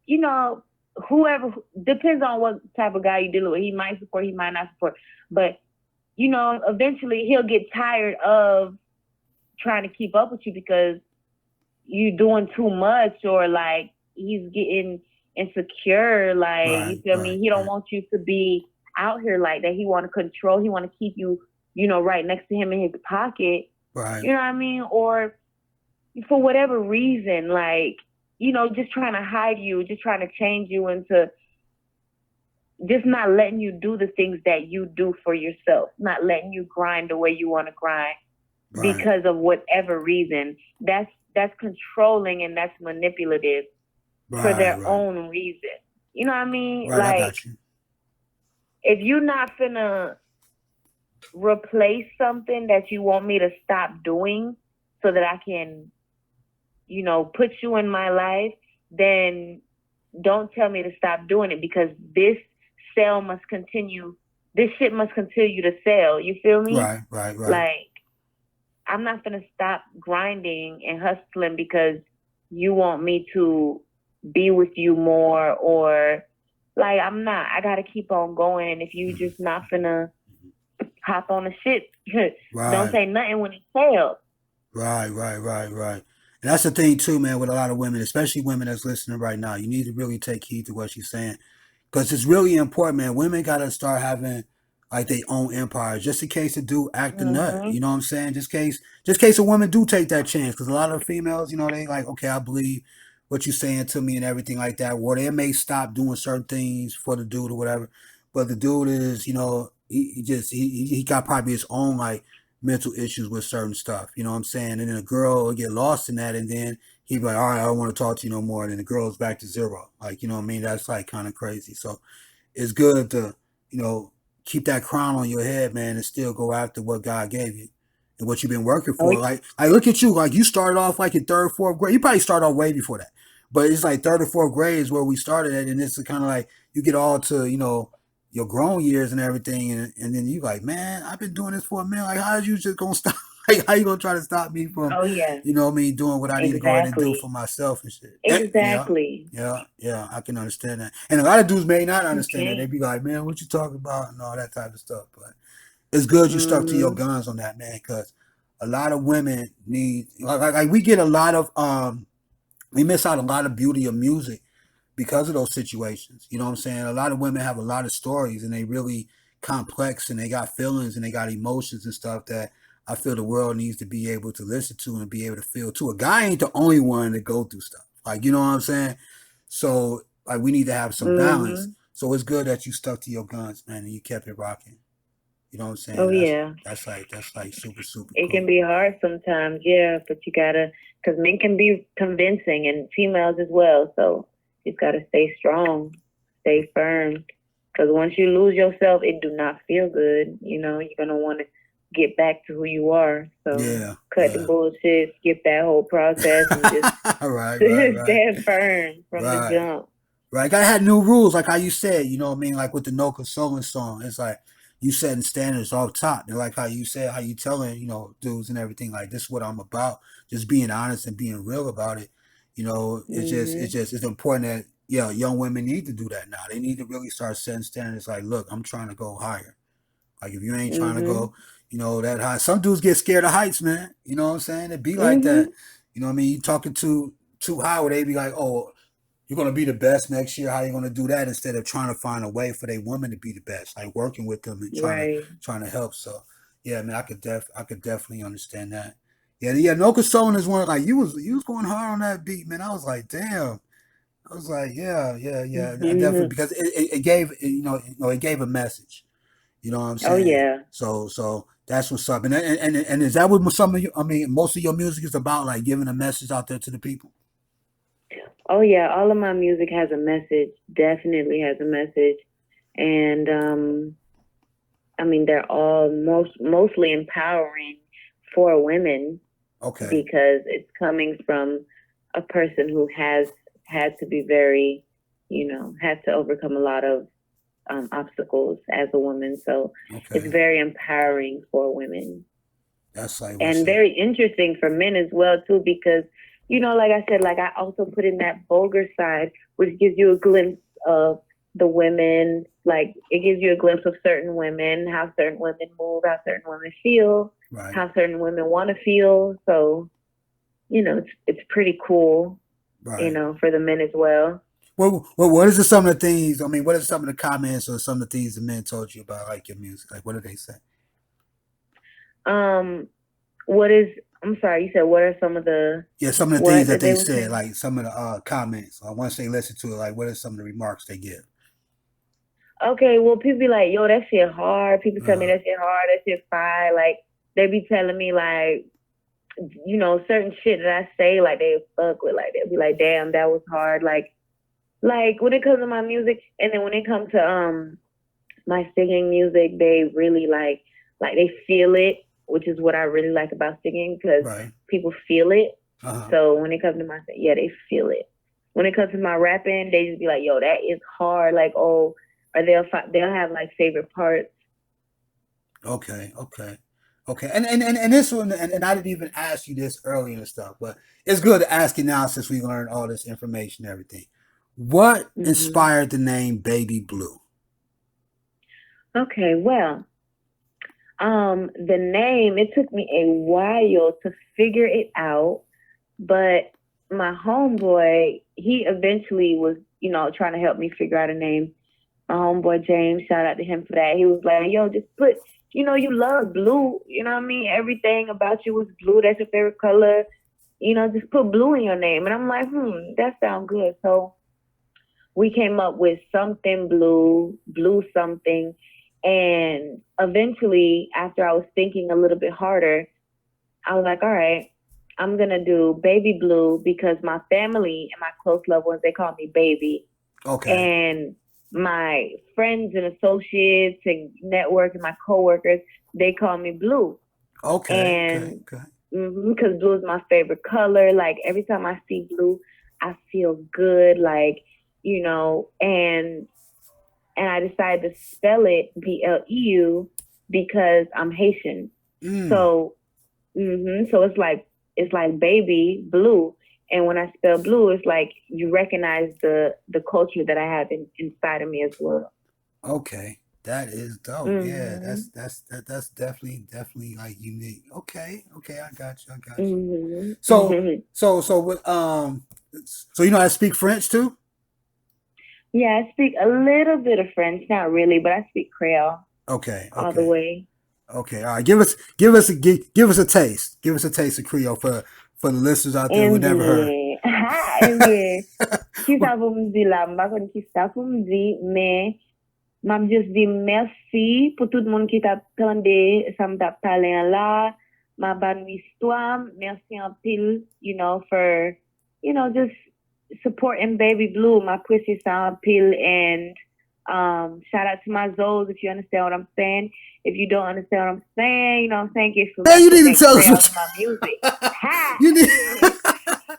Speaker 4: you know, whoever, depends on what type of guy you're dealing with. He might support, he might not support. But, eventually he'll get tired of trying to keep up with you because you doing too much, or like he's getting insecure, like you
Speaker 3: Right.
Speaker 4: feel
Speaker 3: Right.
Speaker 4: me, he don't
Speaker 3: Right.
Speaker 4: want you to be out here like that. He want to control, he want to keep you, right next to him in his pocket,
Speaker 3: Right.
Speaker 4: you know what I mean, or for whatever reason, like, just trying to hide you, just trying to change you into just not letting you do the things that you do for yourself, not letting you grind the way you want to grind
Speaker 3: Right.
Speaker 4: because of whatever reason. That's controlling and that's manipulative for
Speaker 3: Right.
Speaker 4: their
Speaker 3: Right.
Speaker 4: own reason. You know what I mean?
Speaker 3: Right. I
Speaker 4: Like
Speaker 3: got you.
Speaker 4: if you're not finna replace something that you want me to stop doing so that I can, put you in my life, then don't tell me to stop doing it because this sale must continue. This shit must continue to sell. You feel me?
Speaker 3: Right. Right. Right.
Speaker 4: Like I'm not gonna stop grinding and hustling because you want me to be with you more, or like I'm not. I gotta keep on going. And if you just not finna hop on the shit, don't
Speaker 3: Right.
Speaker 4: say nothing when it fails.
Speaker 3: Right, right, right, right. And that's the thing too, man, with a lot of women, especially women that's listening right now. You need to really take heed to what she's saying. Because it's really important, man. Women gotta start having like their own empires, just in case a dude act a nut.
Speaker 4: Mhm.
Speaker 3: You know what I'm saying? Just in case a woman do take that chance. Because a lot of females, they like, okay, I believe what you're saying to me and everything like that. Or they may stop doing certain things for the dude or whatever. But the dude is, he got probably his own like mental issues with certain stuff. You know what I'm saying? And then a girl will get lost in that, and then he'd be like, all right, I don't want to talk to you no more. And then the girl's back to zero. Like, you know what I mean? That's like kind of crazy. So it's good to, keep that crown on your head, man, and still go after what God gave you and what you've been working
Speaker 4: Oh,
Speaker 3: for. Like, I look at you, like you started off like in third, fourth grade. You probably started off way before that. But it's like third or fourth grade is where we started at, and it's kind of like you get all to, your grown years and everything, and then you like, man, I've been doing this for a minute. Like, how are you just gonna stop? Like, how you gonna try to stop me from,
Speaker 4: Oh yeah,
Speaker 3: you know what I mean, doing what I need to go ahead and do for
Speaker 4: exactly,
Speaker 3: myself and shit? Yeah,
Speaker 4: exactly.
Speaker 3: yeah, I can understand that. And a lot of dudes may not understand that. They
Speaker 4: Okay.
Speaker 3: be like, man, what you talking about and all that type of stuff. But it's good you stuck to your
Speaker 4: Mhm.
Speaker 3: guns on that, man, because a lot of women need like we get a lot of we miss out a lot of beauty of music because of those situations. You know what I'm saying? A lot of women have a lot of stories and they really complex and they got feelings and they got emotions and stuff that I feel the world needs to be able to listen to and be able to feel too. A guy ain't the only one to go through stuff. Like, you know what I'm saying? So like we need to have some balance.
Speaker 4: Mhm.
Speaker 3: So it's good that you stuck to your guns, man, and you kept it rocking. You know what I'm
Speaker 4: Oh
Speaker 3: saying?
Speaker 4: yeah.
Speaker 3: That's like super, super
Speaker 4: It can
Speaker 3: cool.
Speaker 4: be hard sometimes, yeah, but you gotta, because men can be convincing and females as well. So you gotta stay strong, stay firm. Because once you lose yourself, it do not feel good. You know, you're gonna want to get back to who you are. So
Speaker 3: Yeah,
Speaker 4: cut the
Speaker 3: yeah.
Speaker 4: bullshit, skip that whole process, and just
Speaker 3: Right, right.
Speaker 4: stand firm from the
Speaker 3: Right.
Speaker 4: jump.
Speaker 3: Right. Gotta have new rules, like how you said, you know what I mean? Like with the No Consoling song. It's like you setting standards off top. And like how you said, how you telling, dudes and everything, like this is what I'm about. Just being honest and being real about it.
Speaker 4: Mhm.
Speaker 3: It's important that young women need to do that now. They need to really start setting standards like, look, I'm trying to go higher. Like if you ain't trying to
Speaker 4: Mhm.
Speaker 3: go, that high. Some dudes get scared of heights, man. You know what I'm saying? It be like that.
Speaker 4: Mhm.
Speaker 3: You know what I mean? You talking too high where they be like, oh, you're gonna be the best next year. How you gonna do that instead of trying to find a way for their women to be the best, like working with them and
Speaker 4: Right.
Speaker 3: trying to help. So yeah, man, I could definitely understand that. Yeah, yeah. No Consoling is one like you was going hard on that beat, man. I was like, damn. I was like, yeah, yeah, yeah. I definitely
Speaker 4: Mhm.
Speaker 3: because it gave it gave a message. You know what I'm
Speaker 4: Oh
Speaker 3: saying?
Speaker 4: yeah.
Speaker 3: So that's what's up. And is that what some of you? I mean, most of your music is about, like giving a message out there to the people.
Speaker 4: Oh yeah, all of my music has a message. Definitely has a message, and I mean they're all mostly empowering for women
Speaker 3: Okay.
Speaker 4: because it's coming from a person who has had to be very, had to overcome a lot of obstacles as a woman. So it's
Speaker 3: Okay.
Speaker 4: very empowering for women
Speaker 3: That's like what's
Speaker 4: and
Speaker 3: up.
Speaker 4: very interesting for men as well too because like I said, like I also put in that vulgar side which gives you a glimpse of the women, like it gives you a glimpse of certain women, how certain women move, how certain women feel,
Speaker 3: Right.
Speaker 4: how certain women want to feel. So it's pretty cool,
Speaker 3: Right.
Speaker 4: for the men as well.
Speaker 3: What is some of the things? I mean, what are some of the comments or some of the things the men told you about, like your music? Like, what do they say?
Speaker 4: um what is I'm sorry, you said what are some of the
Speaker 3: Yeah, some of the things
Speaker 4: what
Speaker 3: that
Speaker 4: that
Speaker 3: they
Speaker 4: they were
Speaker 3: said,
Speaker 4: saying?
Speaker 3: like some of the comments. Once they listen to it, like, what are some of the remarks they give?
Speaker 4: Okay, well, people be like, yo, that shit hard. People tell me
Speaker 3: Uh,
Speaker 4: that shit hard, that shit fire. Like, they be telling me, like, certain shit that I say, like, they fuck with. Like, they'll be like, damn, that was hard. Like when it comes to my music, and then when it comes to my singing music, they really like they feel it, which is what I really like about singing because
Speaker 3: right.
Speaker 4: people feel it.
Speaker 3: Uh-huh.
Speaker 4: So when it comes to yeah, they feel it. When it comes to my rapping, they just be like, yo, that is hard. Like, oh, or they'll have like favorite parts.
Speaker 3: Okay. Okay. Okay. And this one, and I didn't even ask you this earlier and stuff, but it's good to ask you now since we learned all this information and everything. What
Speaker 4: Hmm.
Speaker 3: inspired the name Baby Blue?
Speaker 4: Okay, well, the name, it took me a while to figure it out, but my homeboy, he eventually was, trying to help me figure out a name. My homeboy James, shout out to him for that. He was like, yo, just put, you love blue. You know what I mean? Everything about you was blue. That's your favorite color. Just put blue in your name. And I'm like, that sounds good. So we came up with something blue, blue something. And eventually, after I was thinking a little bit harder, I was like, all right, I'm going to do baby blue because my family and my close loved ones, they call me baby.
Speaker 3: Okay.
Speaker 4: And my friends and associates and network and my coworkers, they call me blue.
Speaker 3: Okay. Okay.
Speaker 4: And
Speaker 3: Okay.
Speaker 4: because blue is my favorite color, like every time I see blue, I feel good, like, and and I decided to spell it Bleu because I'm Haitian. So, so it's like baby blue. And when I spell blue, it's like you recognize the culture that I have inside of me as well.
Speaker 3: Okay, that is dope. Yeah, that's definitely like unique. Okay, okay, I got you. I got you. So with so you know I speak French too.
Speaker 4: Yeah, I speak a little bit of French, not really, but I speak Creole
Speaker 3: Okay,
Speaker 4: all the
Speaker 3: okay,
Speaker 4: way.
Speaker 3: okay. All right, give us a taste. Give us a taste of Creole for the listeners out there who never heard.
Speaker 4: MJ. MJ. Qui ça pour me dire là? Je ne sais pas qui ça pour me dire, mais m'a juste dit merci pour tout le monde qui t'a attendu, ça me t'a parlé là. Ma bonne histoire. Merci en pile, for, just supporting Baby Blue. My pussy sound pile and shout out to my Zoes if you understand what I'm saying. If you don't understand what I'm saying, get for
Speaker 3: Man, you need to tell us what
Speaker 4: my music. Ha!
Speaker 3: you need.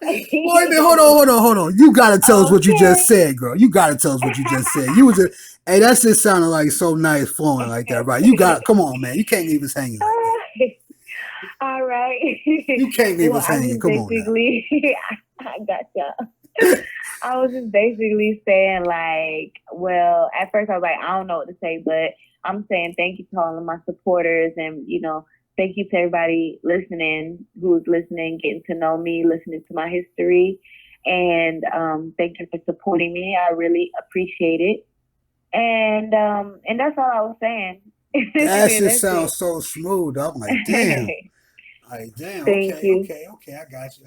Speaker 3: Boy, man, hold on. You gotta tell us what you just said, girl. You gotta tell us what you just said. You was a, hey, that just sounded like so nice flowing like that, right? You got, come on, man. You can't leave us hanging like that.
Speaker 4: All right.
Speaker 3: You can't leave
Speaker 4: Well,
Speaker 3: us
Speaker 4: I was
Speaker 3: hanging.
Speaker 4: just
Speaker 3: Come on now.
Speaker 4: basically, I got y'all. I was just basically saying, like, well, at first I was like, I don't know what to say, but I'm saying thank you to all of my supporters and, thank you to everybody listening, who's listening, getting to know me, listening to my history. And thank you for supporting me. I really appreciate it. And that's all I was saying.
Speaker 3: That just
Speaker 4: That's it.
Speaker 3: sounds so smooth. I'm like, damn. Like, damn,
Speaker 4: Thank you.
Speaker 3: okay, I got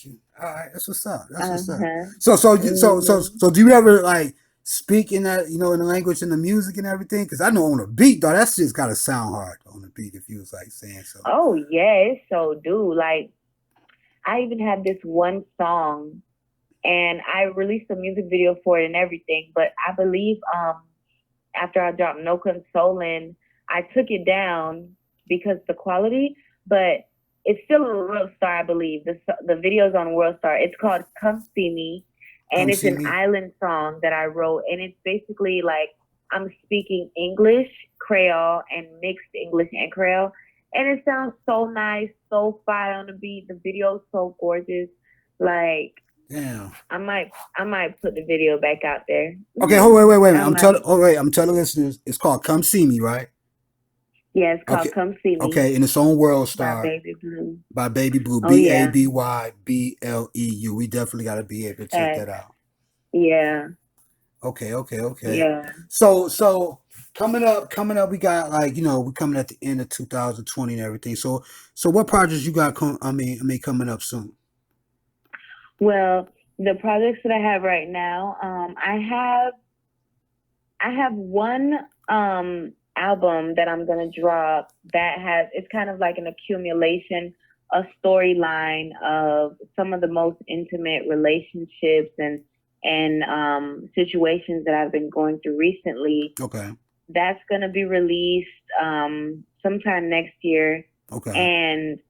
Speaker 3: you. All right, that's what's up. That's what's up.
Speaker 4: Uh-huh.
Speaker 3: So, do you ever like speak in that, in the language and the music and everything? Because I know on a beat, though, that's just gotta sound hard on the beat if you was like saying so.
Speaker 4: Oh yeah, it so do. Like I even had this one song and I released a music video for it and everything, but I believe after I dropped No Consoling, I took it down because the quality, but it's still a World Star, I believe. The video's on World Star. It's called Come See Me, and
Speaker 3: Come
Speaker 4: it's
Speaker 3: See
Speaker 4: an
Speaker 3: Me.
Speaker 4: island song that I wrote, and it's basically like I'm speaking English, Creole, and mixed English and Creole, and it sounds so nice, so fire on the beat. The video's so gorgeous. Like,
Speaker 3: Damn.
Speaker 4: I might put the video back out there.
Speaker 3: Okay, hold wait.
Speaker 4: I
Speaker 3: I'm telling listeners, it's called Come See Me, right?
Speaker 4: Yeah, it's called
Speaker 3: Okay.
Speaker 4: Come See Me
Speaker 3: Okay, and it's on World
Speaker 4: by
Speaker 3: Star
Speaker 4: Baby Blue.
Speaker 3: by Baby Blue,
Speaker 4: Oh yeah.
Speaker 3: BABYBLEU. We definitely got to be able to check that out.
Speaker 4: Yeah.
Speaker 3: Okay.
Speaker 4: Yeah.
Speaker 3: So coming up, we got like, we're coming at the end of 2020 and everything. So what projects you got? Coming up soon.
Speaker 4: Well, the projects that I have right now, I have one album that I'm gonna drop that it's kind of like an accumulation, a storyline of some of the most intimate relationships and situations that I've been going through recently.
Speaker 3: Okay.
Speaker 4: That's gonna be released sometime next year.
Speaker 3: Okay.
Speaker 4: And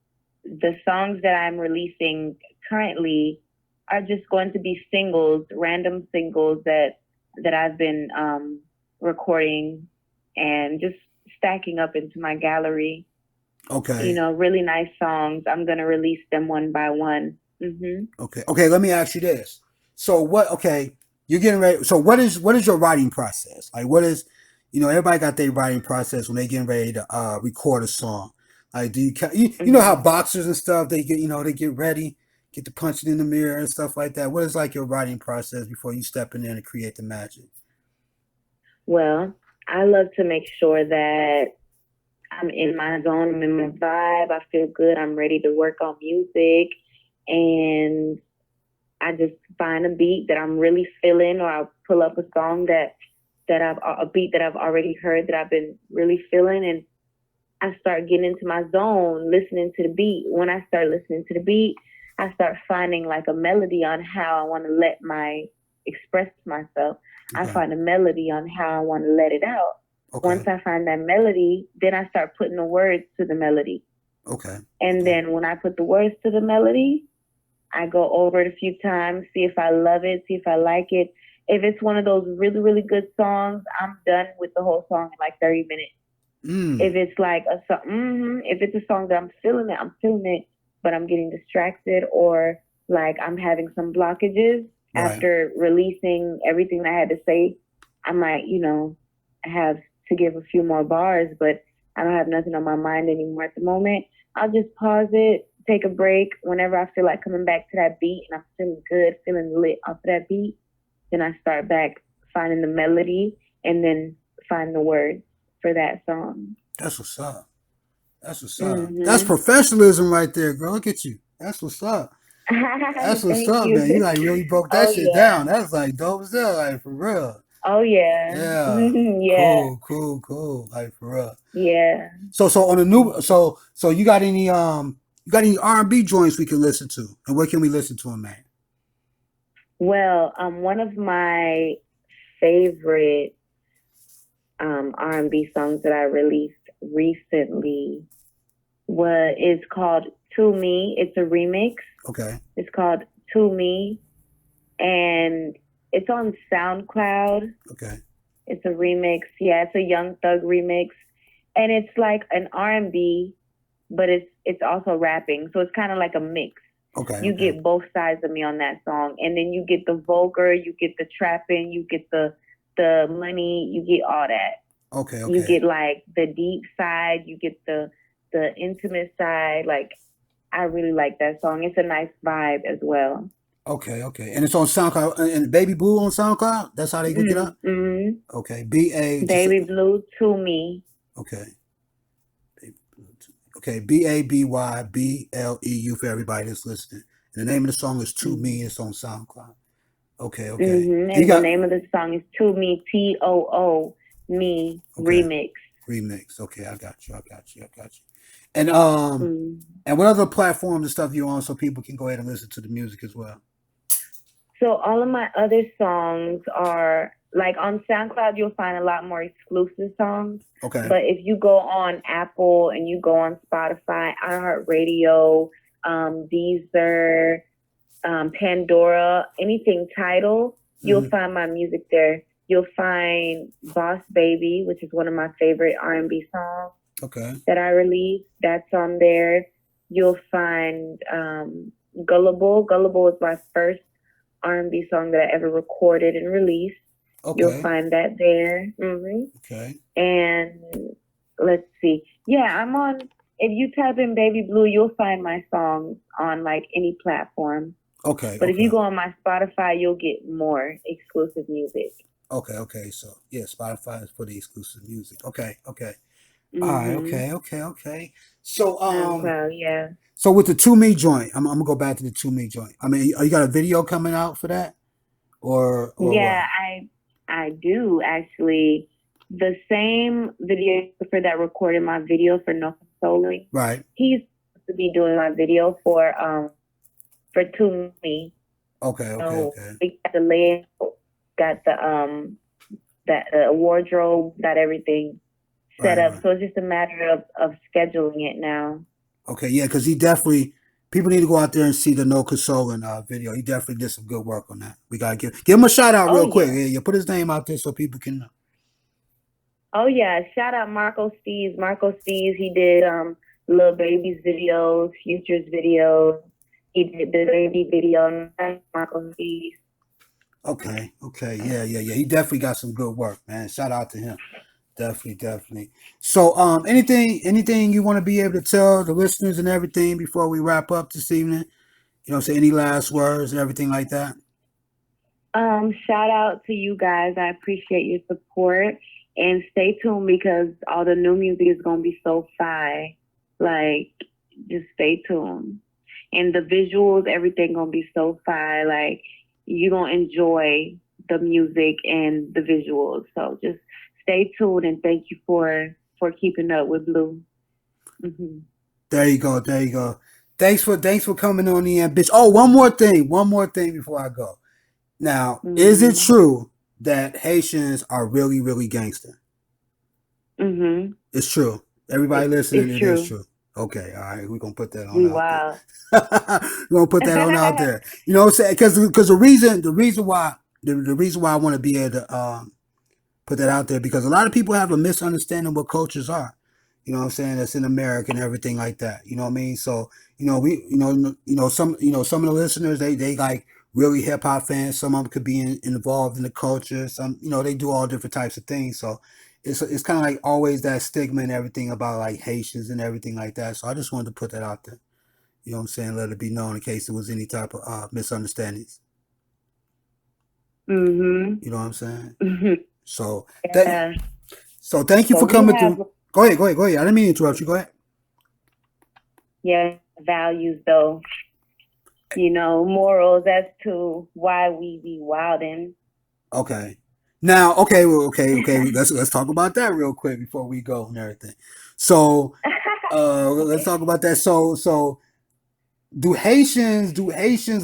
Speaker 4: the songs that I'm releasing currently are just going to be singles, random singles that I've been recording and just stacking up into my gallery.
Speaker 3: Okay.
Speaker 4: Really nice songs. I'm gonna release them one by one.
Speaker 3: Okay. Let me ask you this. So you're getting ready. So what is your writing process? Like, what is, everybody got their writing process when they getting ready to record a song. Like, do you know how boxers and stuff, they get ready, get to punch it in the mirror and stuff like that. What is like your writing process before you step in there and create the magic?
Speaker 4: Well, I love to make sure that I'm in my zone, I'm in my vibe, I feel good, I'm ready to work on music, and I just find a beat that I'm really feeling, or I'll pull up a song a beat that I've already heard that I've been really feeling, and I start getting into my zone, listening to the beat. When I start listening to the beat, I start finding like a melody on how I want to express myself. Okay. I find a melody on how I want to let it out. Okay. Once I find that melody, then I start putting the words to the melody.
Speaker 3: Okay.
Speaker 4: And then when I put the words to the melody, I go over it a few times, see if I love it, see if I like it. If it's one of those really, really good songs, I'm done with the whole song in like 30 minutes. If it's like a song, if it's a song that I'm feeling it, but I'm getting distracted or like I'm having some blockages after releasing everything I had to say, I might, have to give a few more bars, but I don't have nothing on my mind anymore at the moment. I'll just pause it, take a break. Whenever I feel like coming back to that beat and I'm feeling good, feeling lit off of that beat, then I start back finding the melody and then find the words for that song.
Speaker 3: That's what's up. That's what's up. That's professionalism right there, girl. Look at you. That's what's up. That's what's up, man. You like really broke that shit down. That's like dope as hell, like for real.
Speaker 4: Oh yeah.
Speaker 3: Yeah.
Speaker 4: Yeah.
Speaker 3: Cool. Like for real.
Speaker 4: Yeah.
Speaker 3: So on the new so you got any R&B joints we can listen to? And where can we listen to them, man?
Speaker 4: Well, one of my favorite R&B songs that I released recently is called To Me. It's a remix.
Speaker 3: Okay.
Speaker 4: It's called To Me, and it's on SoundCloud.
Speaker 3: Okay.
Speaker 4: It's a remix. Yeah, it's a Young Thug remix, and it's like an R&B, but it's also rapping. So it's kind of like a mix.
Speaker 3: Okay.
Speaker 4: You get both sides of me on that song, and then you get the vulgar, you get the trapping, you get the money, you get all that.
Speaker 3: Okay.
Speaker 4: You get like the deep side, you get the intimate side. Like, I really like that song. It's a nice vibe as well.
Speaker 3: Okay. And it's on SoundCloud and Baby Blue on SoundCloud. That's how they look it up.
Speaker 4: Mm-hmm.
Speaker 3: Okay.
Speaker 4: Baby Blue To Me.
Speaker 3: Okay. Okay. BABYBLEU for everybody that's listening. And the name of the song is To Me. It's on SoundCloud. Okay.
Speaker 4: Mm-hmm. And the name of the song is To Me, TOO Me remix.
Speaker 3: Remix. Okay, I got you. And and what other platforms and stuff you on so people can go ahead and listen to the music as well?
Speaker 4: So all of my other songs are like on SoundCloud. You'll find a lot more exclusive songs.
Speaker 3: Okay.
Speaker 4: But if you go on Apple and you go on Spotify, iHeartRadio, Deezer, Pandora, anything Tidal, you'll find my music there. You'll find Boss Baby, which is one of my favorite R&B songs.
Speaker 3: Okay.
Speaker 4: That I released. That's on there. You'll find Gullible. Gullible is my first R&B song that I ever recorded and released. Okay. You'll find that there. Mm-hmm.
Speaker 3: Okay.
Speaker 4: And let's see. Yeah, I'm on. If you type in Baby Blue, you'll find my songs on like any platform.
Speaker 3: Okay.
Speaker 4: But if you go on my Spotify, you'll get more exclusive music.
Speaker 3: Okay. So yeah, Spotify is for the exclusive music. Okay.
Speaker 4: Mm-hmm.
Speaker 3: All right. Okay. So
Speaker 4: yeah.
Speaker 3: So with the To Me joint, I'm gonna go back to the To Me joint. I mean, you got a video coming out for that, or
Speaker 4: yeah,
Speaker 3: what?
Speaker 4: I do actually. The same videographer that recorded my video for No Consoling,
Speaker 3: right?
Speaker 4: He's supposed to be doing my video for To Me.
Speaker 3: Okay.
Speaker 4: We got the layout, got the wardrobe, got everything set up. Right. So it's just a matter of scheduling it now.
Speaker 3: Okay, yeah, because people need to go out there and see the No Consoling video. He definitely did some good work on that. We gotta give him a shout out real quick. Yeah, put his name out there so people can know.
Speaker 4: Oh yeah, shout out Marco Steves. He did Lil Baby's videos, Future's videos. He did the Baby video. Marco Steves.
Speaker 3: Okay, yeah. He definitely got some good work, man. Shout out to him. Definitely. So, anything you want to be able to tell the listeners and everything before we wrap up this evening? Say any last words and everything like that?
Speaker 4: Shout out to you guys. I appreciate your support, and stay tuned because all the new music is gonna be so fire. Like, just stay tuned, and the visuals, everything gonna be so fire. Like, you're gonna enjoy the music and the visuals. So just stay tuned, and thank you for keeping up with Bleu. Mm-hmm.
Speaker 3: There you go. Thanks for coming on the Ambition. Oh, one more thing before I go. Now, is it true that Haitians are really, really gangster?
Speaker 4: Mm-hmm.
Speaker 3: It's true. Everybody listening, it is true. Okay, all right, we're gonna put that on out there. We're gonna put that on out there. You know what I'm saying? Because the reason why the reason why I want to be able to put that out there, because a lot of people have a misunderstanding of what cultures are. You know what I'm saying? That's in America and everything like that. You know what I mean? So, some of the listeners, they like really hip hop fans. Some of them could be involved in the culture. Some, they do all different types of things. So it's kind of like always that stigma and everything about like Haitians and everything like that. So I just wanted to put that out there. You know what I'm saying? Let it be known in case there was any type of misunderstandings.
Speaker 4: Mhm.
Speaker 3: You know what I'm saying?
Speaker 4: Mhm.
Speaker 3: So
Speaker 4: Yeah.
Speaker 3: thank you
Speaker 4: So
Speaker 3: for
Speaker 4: we
Speaker 3: coming
Speaker 4: have,
Speaker 3: through. Go ahead. I didn't mean to interrupt you. Go ahead.
Speaker 4: yeah, values though. Morals as to why we be wilding.
Speaker 3: Okay. Now, okay. Let's talk about that real quick before we go and everything. So, let's
Speaker 4: Okay.
Speaker 3: talk about that. So do Haitians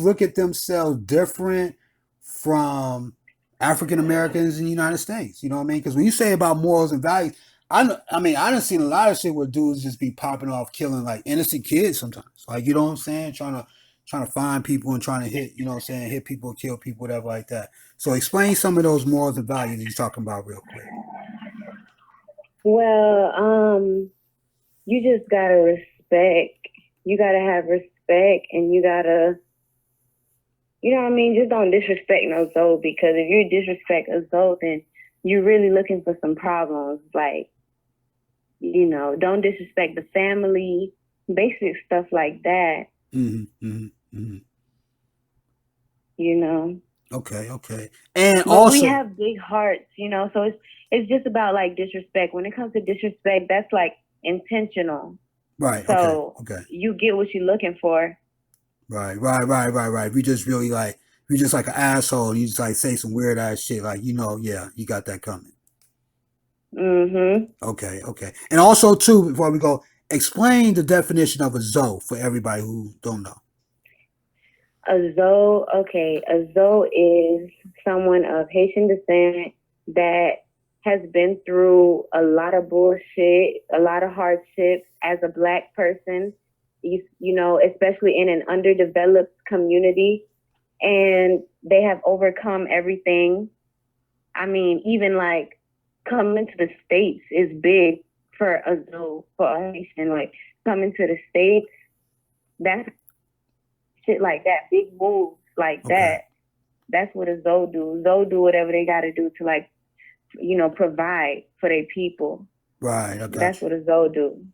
Speaker 3: look at themselves different from African Americans in the United States? You know what I mean? Because when you say about morals and values, I done seen a lot of shit where dudes just be popping off, killing like innocent kids sometimes. Like, you know what I'm saying? Trying to find people and trying to hit, you know what I'm saying, hit people, kill people, whatever like that. So explain some of those morals and values that you're talking about real quick.
Speaker 4: Well, you just gotta respect. You gotta have respect, and you gotta, what I mean. Just don't disrespect no soul, because if you disrespect a soul, then you're really looking for some problems. Like, don't disrespect the family, basic stuff like that.
Speaker 3: Mm-hmm, mm-hmm, mm-hmm.
Speaker 4: You know.
Speaker 3: Okay. And
Speaker 4: But we
Speaker 3: also,
Speaker 4: have big hearts, so it's just about like disrespect. When it comes to disrespect, that's like intentional.
Speaker 3: right,
Speaker 4: So
Speaker 3: okay.
Speaker 4: you get what you're looking for.
Speaker 3: Right. We just like an asshole and you just like say some weird ass shit, like, yeah, you got that coming.
Speaker 4: Mhm.
Speaker 3: Okay. And also too, before we go, explain the definition of a Zoe for everybody who don't know.
Speaker 4: A Zoe, okay. A Zoe is someone of Haitian descent that has been through a lot of bullshit, a lot of hardships as a Black person, especially in an underdeveloped community. And they have overcome everything. I mean, even like coming to the States is big for a Zoe, for a Haitian. Like coming to the States, that's shit like that, big moves like
Speaker 3: Okay.
Speaker 4: that. That's what a Zoe do. Zoe do whatever they got to do to like, provide for their people.
Speaker 3: Right, I got
Speaker 4: That's
Speaker 3: you.
Speaker 4: what a Zoe do.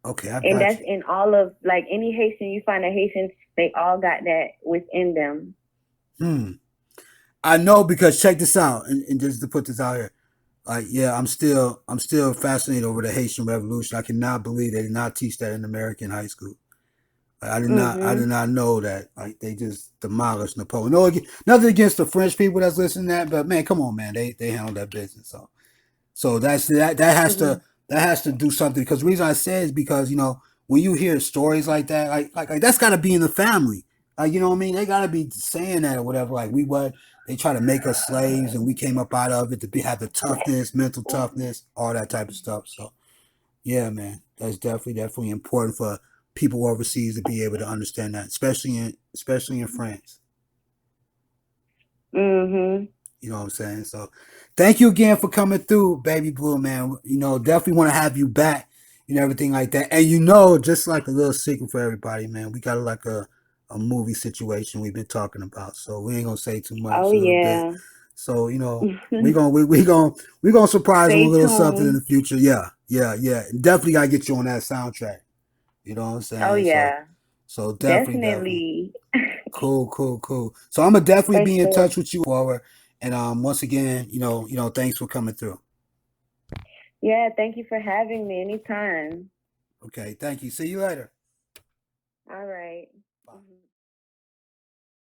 Speaker 3: Okay, I
Speaker 4: And
Speaker 3: got
Speaker 4: that's
Speaker 3: you.
Speaker 4: in all of, like, any Haitian, you find a Haitian, they all got that within them.
Speaker 3: I know, because check this out, and just to put this out here. Like, yeah, I'm still fascinated over the Haitian Revolution. I cannot believe they did not teach that in American high school. Like, I did
Speaker 4: Mhm.
Speaker 3: not know that. Like, they just demolished Napoleon. No, nothing against the French people that's listening to that, but man, come on, man, they handled that business. So
Speaker 4: Mhm.
Speaker 3: that has to do something. Because the reason I say is because when you hear stories like that, like that's got to be in the family. Like, you know what I mean? They got to be saying that or whatever. Like, they try to make us slaves and we came up out of it to have the toughness, mental toughness, all that type of stuff. So yeah, man, that's definitely important for people overseas to be able to understand that, especially in France.
Speaker 4: Mhm.
Speaker 3: You know what I'm saying? So thank you again for coming through, Baby Blue, man. Definitely want to have you back and everything like that. And just like a little secret for everybody, man, we got like a movie situation we've been talking about. So we ain't gonna say too
Speaker 4: Oh
Speaker 3: much, a little bit.
Speaker 4: yeah.
Speaker 3: So, we gonna surprise them with
Speaker 4: Stay
Speaker 3: a little something in the
Speaker 4: tuned.
Speaker 3: future. Yeah. Definitely gotta get you on that soundtrack. You know what I'm
Speaker 4: Oh
Speaker 3: saying? So
Speaker 4: yeah.
Speaker 3: so definitely.
Speaker 4: Definitely.
Speaker 3: Cool. So I'm gonna definitely
Speaker 4: For
Speaker 3: be in
Speaker 4: sure.
Speaker 3: touch with you forward. And once again, thanks for coming through.
Speaker 4: Yeah, thank you for having me anytime.
Speaker 3: Okay, thank you. See you later.